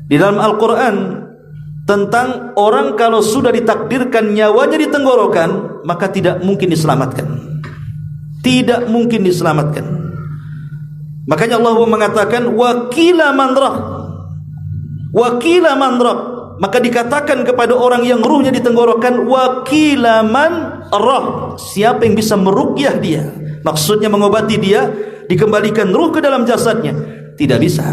di dalam Al-Qur'an tentang orang kalau sudah ditakdirkan nyawanya di tenggorokan, maka tidak mungkin diselamatkan. Tidak mungkin diselamatkan. Makanya Allah mengatakan wakila man rah. Wakila man rah. Maka dikatakan kepada orang yang ruhnya di tenggorokan, wakila man rah. Siapa yang bisa meruqyah dia? Maksudnya mengobati dia, dikembalikan ruh ke dalam jasadnya. Tidak bisa.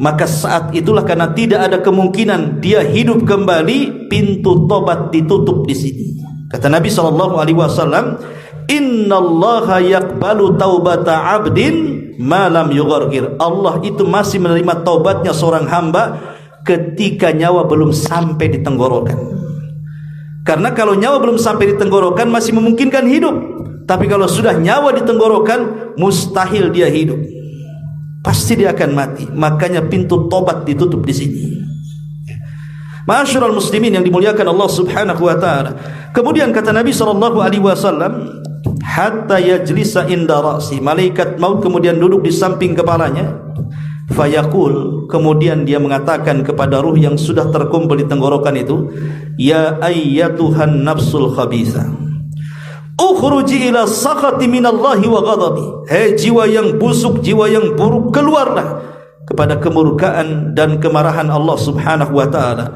Maka saat itulah, karena tidak ada kemungkinan dia hidup kembali, pintu tobat ditutup di sini. Kata Nabi SAW, innallaha yaqbalu taubata abdin ma lam yughargir. Allah itu masih menerima taubatnya seorang hamba ketika nyawa belum sampai di tenggorokan. Karena kalau nyawa belum sampai di tenggorokan masih memungkinkan hidup, tapi kalau sudah nyawa di tenggorokan mustahil dia hidup, pasti dia akan mati. Makanya pintu tobat ditutup di sini. Ma'asyiral muslimin yang dimuliakan Allah Subhanahu wa taala. Kemudian kata Nabi SAW, hatta yajlisa inda ra'si, malaikat maut kemudian duduk di samping kepalanya. Fayaqul, kemudian dia mengatakan kepada ruh yang sudah terkumpul di tenggorokan itu, ya ayyatuhan nafsul khabitha, ukhruji ila sakhati minallahi wa ghadabi. Hei jiwa yang busuk, jiwa yang buruk, keluarlah kepada kemurkaan dan kemarahan Allah Subhanahu wa taala.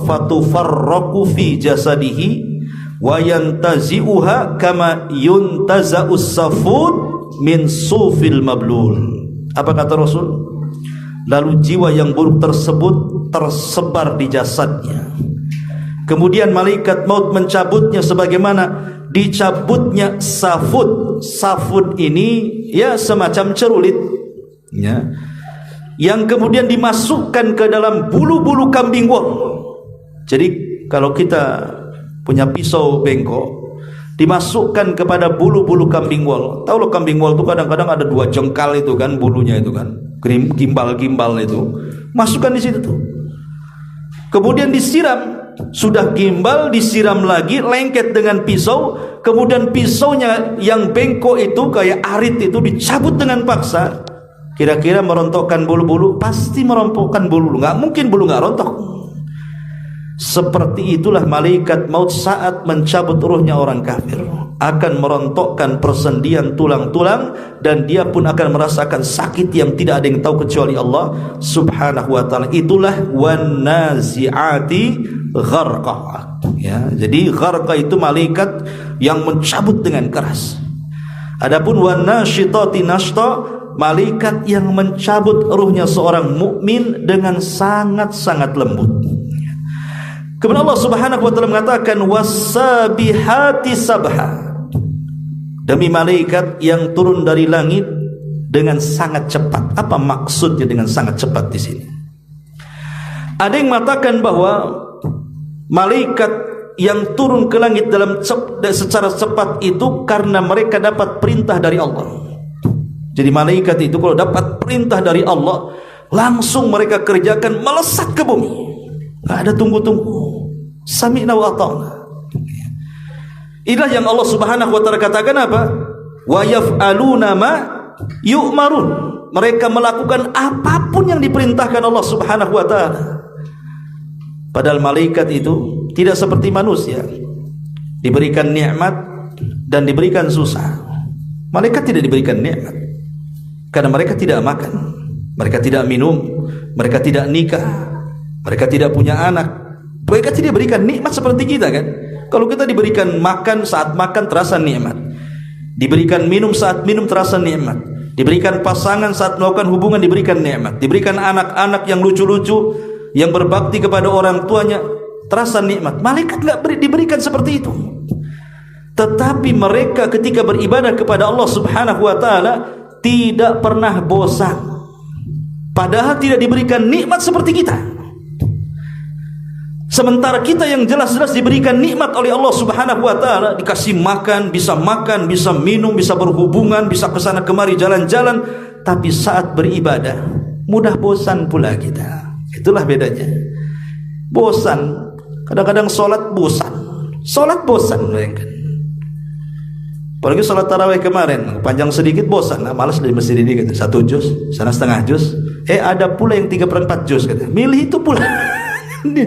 Fatufarraqu fi jasadihi wa yantazi'uha kama yuntaza'us safud min sufil mablul. Apa kata Rasul? Lalu jiwa yang buruk tersebut tersebar di jasadnya. Kemudian malaikat maut mencabutnya sebagaimana dicabutnya safud. Safud ini ya semacam cerulit, ya, yang kemudian dimasukkan ke dalam bulu-bulu kambing wol. Jadi kalau kita punya pisau bengkok, dimasukkan kepada bulu-bulu kambing wol. Tahu lo kambing wol itu kadang-kadang ada 2 jengkal itu kan, bulunya itu kan, gimbal-gimbal itu. Masukkan di situ tuh. Kemudian disiram, sudah gimbal disiram lagi, lengket dengan pisau. Kemudian pisaunya yang bengkok itu kayak arit itu dicabut dengan paksa. Kira-kira merontokkan bulu-bulu? Pasti merontokkan bulu-bulu. Nggak mungkin bulu nggak rontok. Seperti itulah malaikat maut saat mencabut ruhnya orang kafir, akan merontokkan persendian tulang-tulang, dan dia pun akan merasakan sakit yang tidak ada yang tahu kecuali Allah subhanahu wa ta'ala. Itulah wan nazi'ati gharqa, ya. Jadi gharqa itu malaikat yang mencabut dengan keras. Adapun wan nasyitati nashta, malaikat yang mencabut ruhnya seorang mukmin dengan sangat-sangat lembut. Kemudian Allah subhanahu wa ta'ala mengatakan was-sabihati sabha, demi malaikat yang turun dari langit dengan sangat cepat. Apa maksudnya dengan sangat cepat di sini? Ada yang mengatakan bahwa malaikat yang turun ke langit secara cepat itu karena mereka dapat perintah dari Allah. Jadi malaikat itu kalau dapat perintah dari Allah, langsung mereka kerjakan, melesat ke bumi. Nggak ada tunggu-tunggu. Sami'na wa ata'na. Inilah yang Allah subhanahu wa ta'ala katakan apa? Wa yaf'aluna ma yu'marun. Mereka melakukan apapun yang diperintahkan Allah subhanahu wa ta'ala. Padahal malaikat itu tidak seperti manusia, diberikan nikmat dan diberikan susah. Malaikat tidak diberikan nikmat karena mereka tidak makan, mereka tidak minum, mereka tidak nikah, mereka tidak punya anak. Mereka tidak diberikan nikmat seperti kita, kan? Kalau kita diberikan makan, saat makan terasa nikmat, diberikan minum, saat minum terasa nikmat, diberikan pasangan, saat melakukan hubungan diberikan nikmat, diberikan anak-anak yang lucu-lucu, yang berbakti kepada orang tuanya, terasa nikmat. Malaikat nggak diberikan seperti itu. Tetapi mereka ketika beribadah kepada Allah subhanahu wa ta'ala tidak pernah bosan, padahal tidak diberikan nikmat seperti kita. Sementara kita yang jelas-jelas diberikan nikmat oleh Allah subhanahu wa ta'ala, dikasih makan, bisa minum, bisa berhubungan, bisa kesana kemari, jalan-jalan, tapi saat beribadah mudah bosan pula kita. Itulah bedanya. Bosan. Kadang-kadang sholat bosan. Bayangkan. Apalagi sholat tarawih kemarin, panjang sedikit bosan. Nah, malas dari masjid ini, kata. 1 juz, sana setengah juz. Ada pula yang 3/4 juz, kata. Milih itu pula. Dia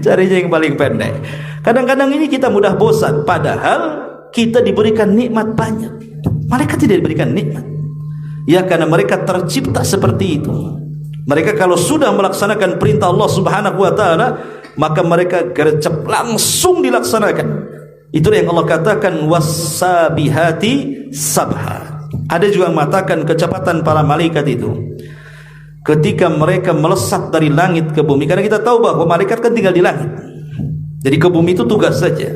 carinya yang paling pendek. Kadang-kadang ini kita mudah bosan, padahal kita diberikan nikmat banyak. Mereka tidak diberikan nikmat, ya, karena mereka tercipta seperti itu. Mereka kalau sudah melaksanakan perintah Allah subhanahu wa ta'ala, maka mereka gercep, langsung dilaksanakan. Itulah yang Allah katakan was-sabihati sabha. Ada juga yang mengatakan kecepatan para malaikat itu ketika mereka melesat dari langit ke bumi, karena kita tahu bahwa malaikat kan tinggal di langit, jadi ke bumi itu tugas saja.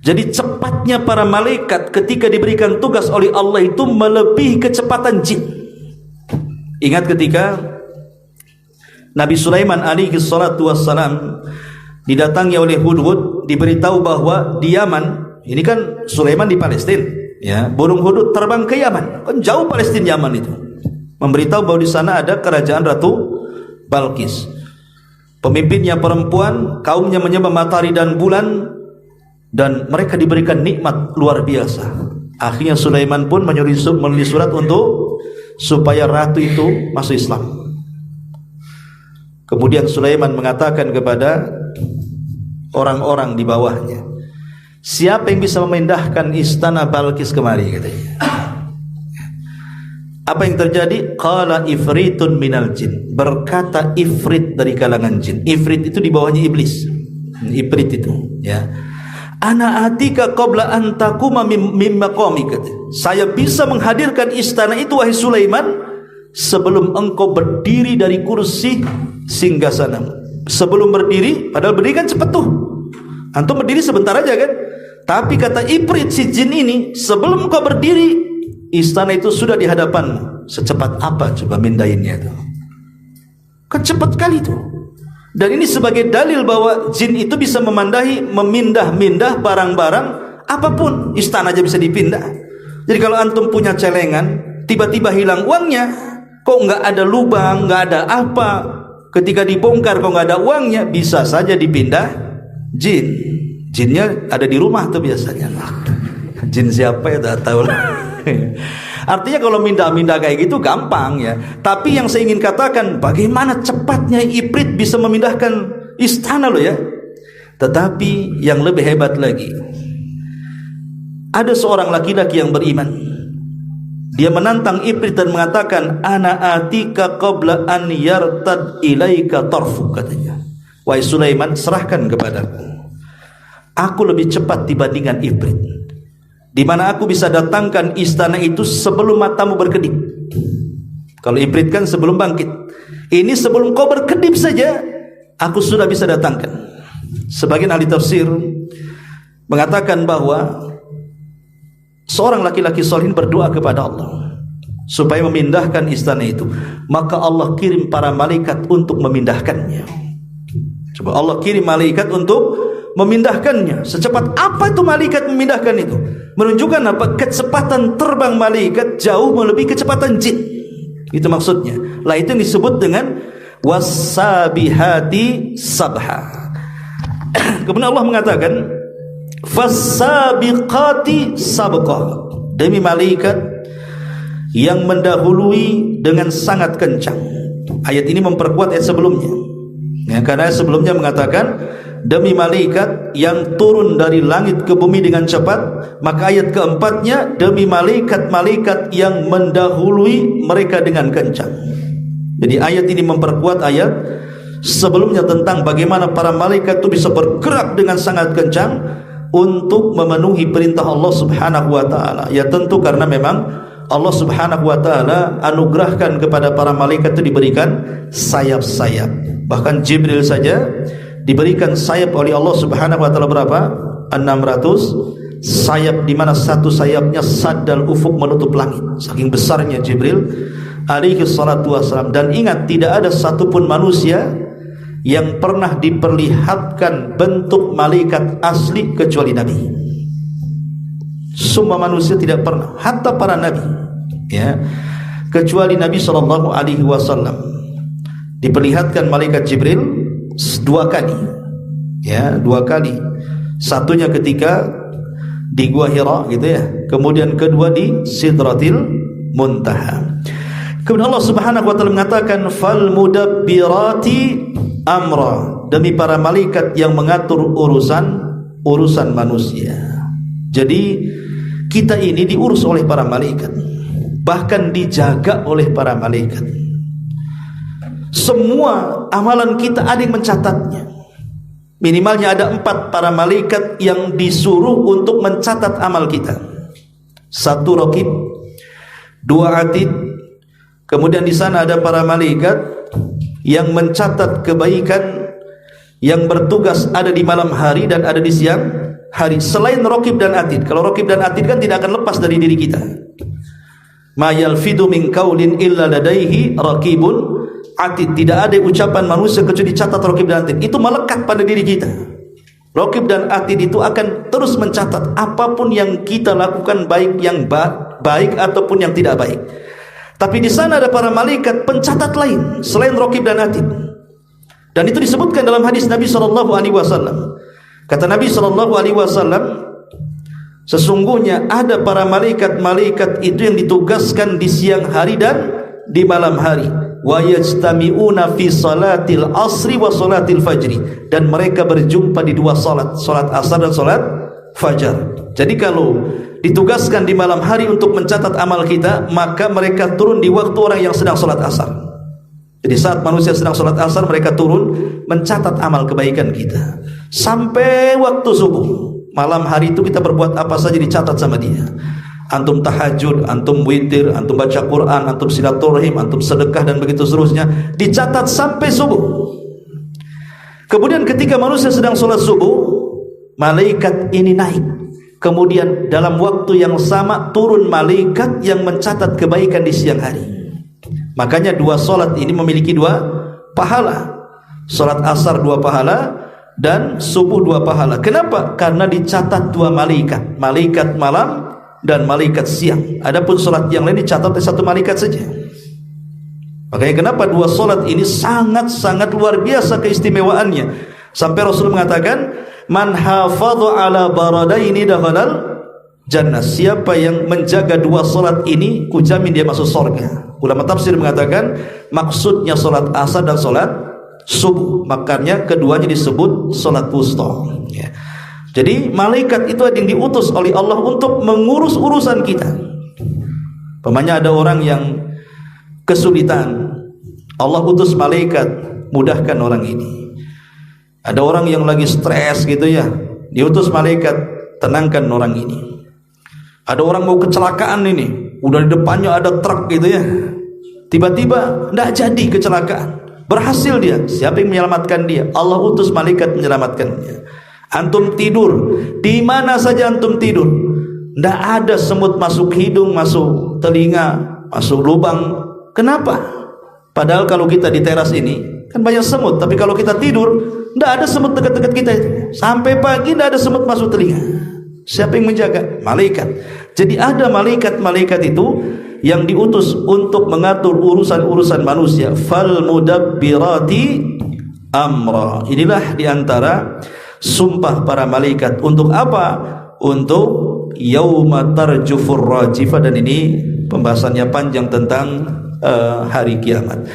Jadi cepatnya para malaikat ketika diberikan tugas oleh Allah itu melebihi kecepatan jin. Ingat ketika Nabi Sulaiman alaihi salatu wassalam didatangi oleh Hudhud, diberitahu bahwa di Yaman, ini kan Sulaiman di Palestina, ya, burung Hudhud terbang ke Yaman, kan jauh Palestina Yaman itu, memberitahu bahwa di sana ada kerajaan Ratu Balqis. Pemimpinnya perempuan, kaumnya menyembah matahari dan bulan, dan mereka diberikan nikmat luar biasa. Akhirnya Sulaiman pun menulis surat untuk supaya ratu itu masuk Islam. Kemudian Sulaiman mengatakan kepada orang-orang di bawahnya, siapa yang bisa memindahkan istana Balqis kemari, katanya. Apa yang terjadi? Qala ifritun minal jin, berkata ifrit dari kalangan jin. Ifrit itu di bawahnya iblis. Ifrit itu, ya. Ana atika qabla an taquma mim maqamika. Saya bisa menghadirkan istana itu wahai Sulaiman sebelum engkau berdiri dari kursi singgasana. Sebelum berdiri, padahal berdiri kan cepat tuh. Antum berdiri sebentar aja kan? Tapi kata ifrit si jin ini, sebelum engkau berdiri, istana itu sudah di hadapanmu. Secepat apa coba mindahinnya itu? Kan cepat kali itu. Dan ini sebagai dalil bahwa jin itu bisa memindah-mindah barang-barang apapun. Istana aja bisa dipindah. Jadi kalau antum punya celengan, tiba-tiba hilang uangnya, kok nggak ada lubang, nggak ada apa, ketika dibongkar kok nggak ada uangnya, bisa saja dipindah jin. Jinnya ada di rumah tuh biasanya. Jin siapa ya tak tahu. Artinya kalau mindah-mindah kayak gitu gampang ya. Tapi yang saya ingin katakan, bagaimana cepatnya Ifrit bisa memindahkan istana loh ya. Tetapi yang lebih hebat lagi, ada seorang laki-laki yang beriman. Dia menantang Ifrit dan mengatakan, ana atika qabla an yartad ilaika tarfu, katanya. Wahai Sulaiman, serahkan kepadaku, aku lebih cepat dibandingkan Ifrit, di mana aku bisa datangkan istana itu sebelum matamu berkedip. Kalau Ifrit kan sebelum bangkit, ini sebelum kau berkedip saja aku sudah bisa datangkan. Sebagian ahli tafsir mengatakan bahwa seorang laki-laki soleh berdoa kepada Allah supaya memindahkan istana itu, maka Allah kirim para malaikat untuk memindahkannya. Coba, Allah kirim malaikat untuk memindahkannya. Secepat apa itu malaikat memindahkan itu? Menunjukkan apa? Kecepatan terbang malaikat jauh melebihi kecepatan jin. Itu maksudnya. Lah itu yang disebut dengan wasabihati sabha. Kemudian Allah mengatakan fasabiqati sabqa, demi malaikat yang mendahului dengan sangat kencang. Ayat ini memperkuat ayat sebelumnya ya, karena ayat sebelumnya mengatakan demi malaikat yang turun dari langit ke bumi dengan cepat. Maka ayat keempatnya demi malaikat-malaikat yang mendahului mereka dengan kencang. Jadi ayat ini memperkuat ayat sebelumnya tentang bagaimana para malaikat itu bisa bergerak dengan sangat kencang untuk memenuhi perintah Allah Subhanahu wa taala. Ya tentu karena memang Allah Subhanahu wa taala anugerahkan kepada para malaikat itu diberikan sayap-sayap. Bahkan Jibril saja diberikan sayap oleh Allah Subhanahu wa taala berapa? 600 sayap, di mana satu sayapnya saddal ufuk, menutup langit. Saking besarnya Jibril alaihi salatu wassalam. Dan ingat, tidak ada satupun manusia yang pernah diperlihatkan bentuk malaikat asli kecuali Nabi. Semua manusia tidak pernah, hatta para nabi ya, kecuali Nabi SAW diperlihatkan malaikat Jibril 2 kali ya, 2 kali. Satunya ketika di Gua Hira gitu ya, kemudian kedua di Sidratil Muntaha. Kemudian Allah Subhanahu wa taala mengatakan fal mudabbirati amra, demi para malaikat yang mengatur urusan manusia. Jadi kita ini diurus oleh para malaikat, bahkan dijaga oleh para malaikat. Semua amalan kita ada yang mencatatnya. Minimalnya ada 4 para malaikat yang disuruh untuk mencatat amal kita. 1 raqib, 2 atid. Kemudian di sana ada para malaikat yang mencatat kebaikan, yang bertugas ada di malam hari dan ada di siang hari, selain raqib dan atid. Kalau raqib dan atid kan tidak akan lepas dari diri kita. Ma yalfidu min qaulin illa ladaihi raqibun atid. Tidak ada ucapan manusia kecuali dicatat raqib dan atid. Itu melekat pada diri kita. Raqib dan atid itu akan terus mencatat apapun yang kita lakukan, baik yang baik ataupun yang tidak baik. Tapi di sana ada para malaikat pencatat lain selain raqib dan atid. Dan itu disebutkan dalam hadis Nabi SAW. Kata Nabi SAW, sesungguhnya ada para malaikat-malaikat itu yang ditugaskan di siang hari dan di malam hari. Wa yajtami'una fi salatil asri wa salatil fajri, dan mereka berjumpa di 2 salat, salat asar dan salat fajar. Jadi kalau ditugaskan di malam hari untuk mencatat amal kita, maka mereka turun di waktu orang yang sedang salat asar. Jadi saat manusia sedang salat asar, mereka turun mencatat amal kebaikan kita sampai waktu subuh. Malam hari itu kita berbuat apa saja dicatat sama dia. Antum tahajud, antum witir, antum baca Quran, antum silaturahim, antum sedekah dan begitu seterusnya, dicatat sampai subuh. Kemudian ketika manusia sedang sholat subuh, malaikat ini naik. Kemudian dalam waktu yang sama turun malaikat yang mencatat kebaikan di siang hari. Makanya 2 sholat ini memiliki 2 pahala. Sholat asar 2 pahala dan subuh 2 pahala. Kenapa? Karena dicatat 2 malaikat, malaikat malam dan malaikat siang. Adapun sholat yang lain dicatat oleh 1 malaikat saja. Makanya kenapa 2 sholat ini sangat-sangat luar biasa keistimewaannya. Sampai Rasul mengatakan, man hafadha ala baradaini dakhalal jannah. Siapa yang menjaga dua solat ini, kujamin dia masuk surga. Ulama tafsir mengatakan maksudnya solat asar dan solat subuh, makanya keduanya disebut solat wusta. Ya. Jadi malaikat itu ada yang diutus oleh Allah untuk mengurus urusan kita. Pemanya ada orang yang kesulitan, Allah utus malaikat mudahkan orang ini. Ada orang yang lagi stres gitu ya, diutus malaikat tenangkan orang ini. Ada orang mau kecelakaan ini, udah di depannya ada truk gitu ya, tiba-tiba tidak jadi kecelakaan, berhasil dia. Siapa yang menyelamatkan dia? Allah utus malaikat menyelamatkannya. Antum tidur, di mana saja antum tidur, tidak ada semut masuk hidung, masuk telinga, masuk lubang. Kenapa? Padahal kalau kita di teras ini kan banyak semut, tapi kalau kita tidur tidak ada semut dekat-dekat kita itu. Sampai pagi tidak ada semut masuk telinga. Siapa yang menjaga? Malaikat. Jadi ada malaikat-malaikat itu yang diutus untuk mengatur urusan-urusan manusia. Fal mudabbirati amra. Inilah diantara sumpah para malaikat. Untuk apa? Untuk yauma tarjufur rajifah. Dan ini pembahasannya panjang tentang hari kiamat.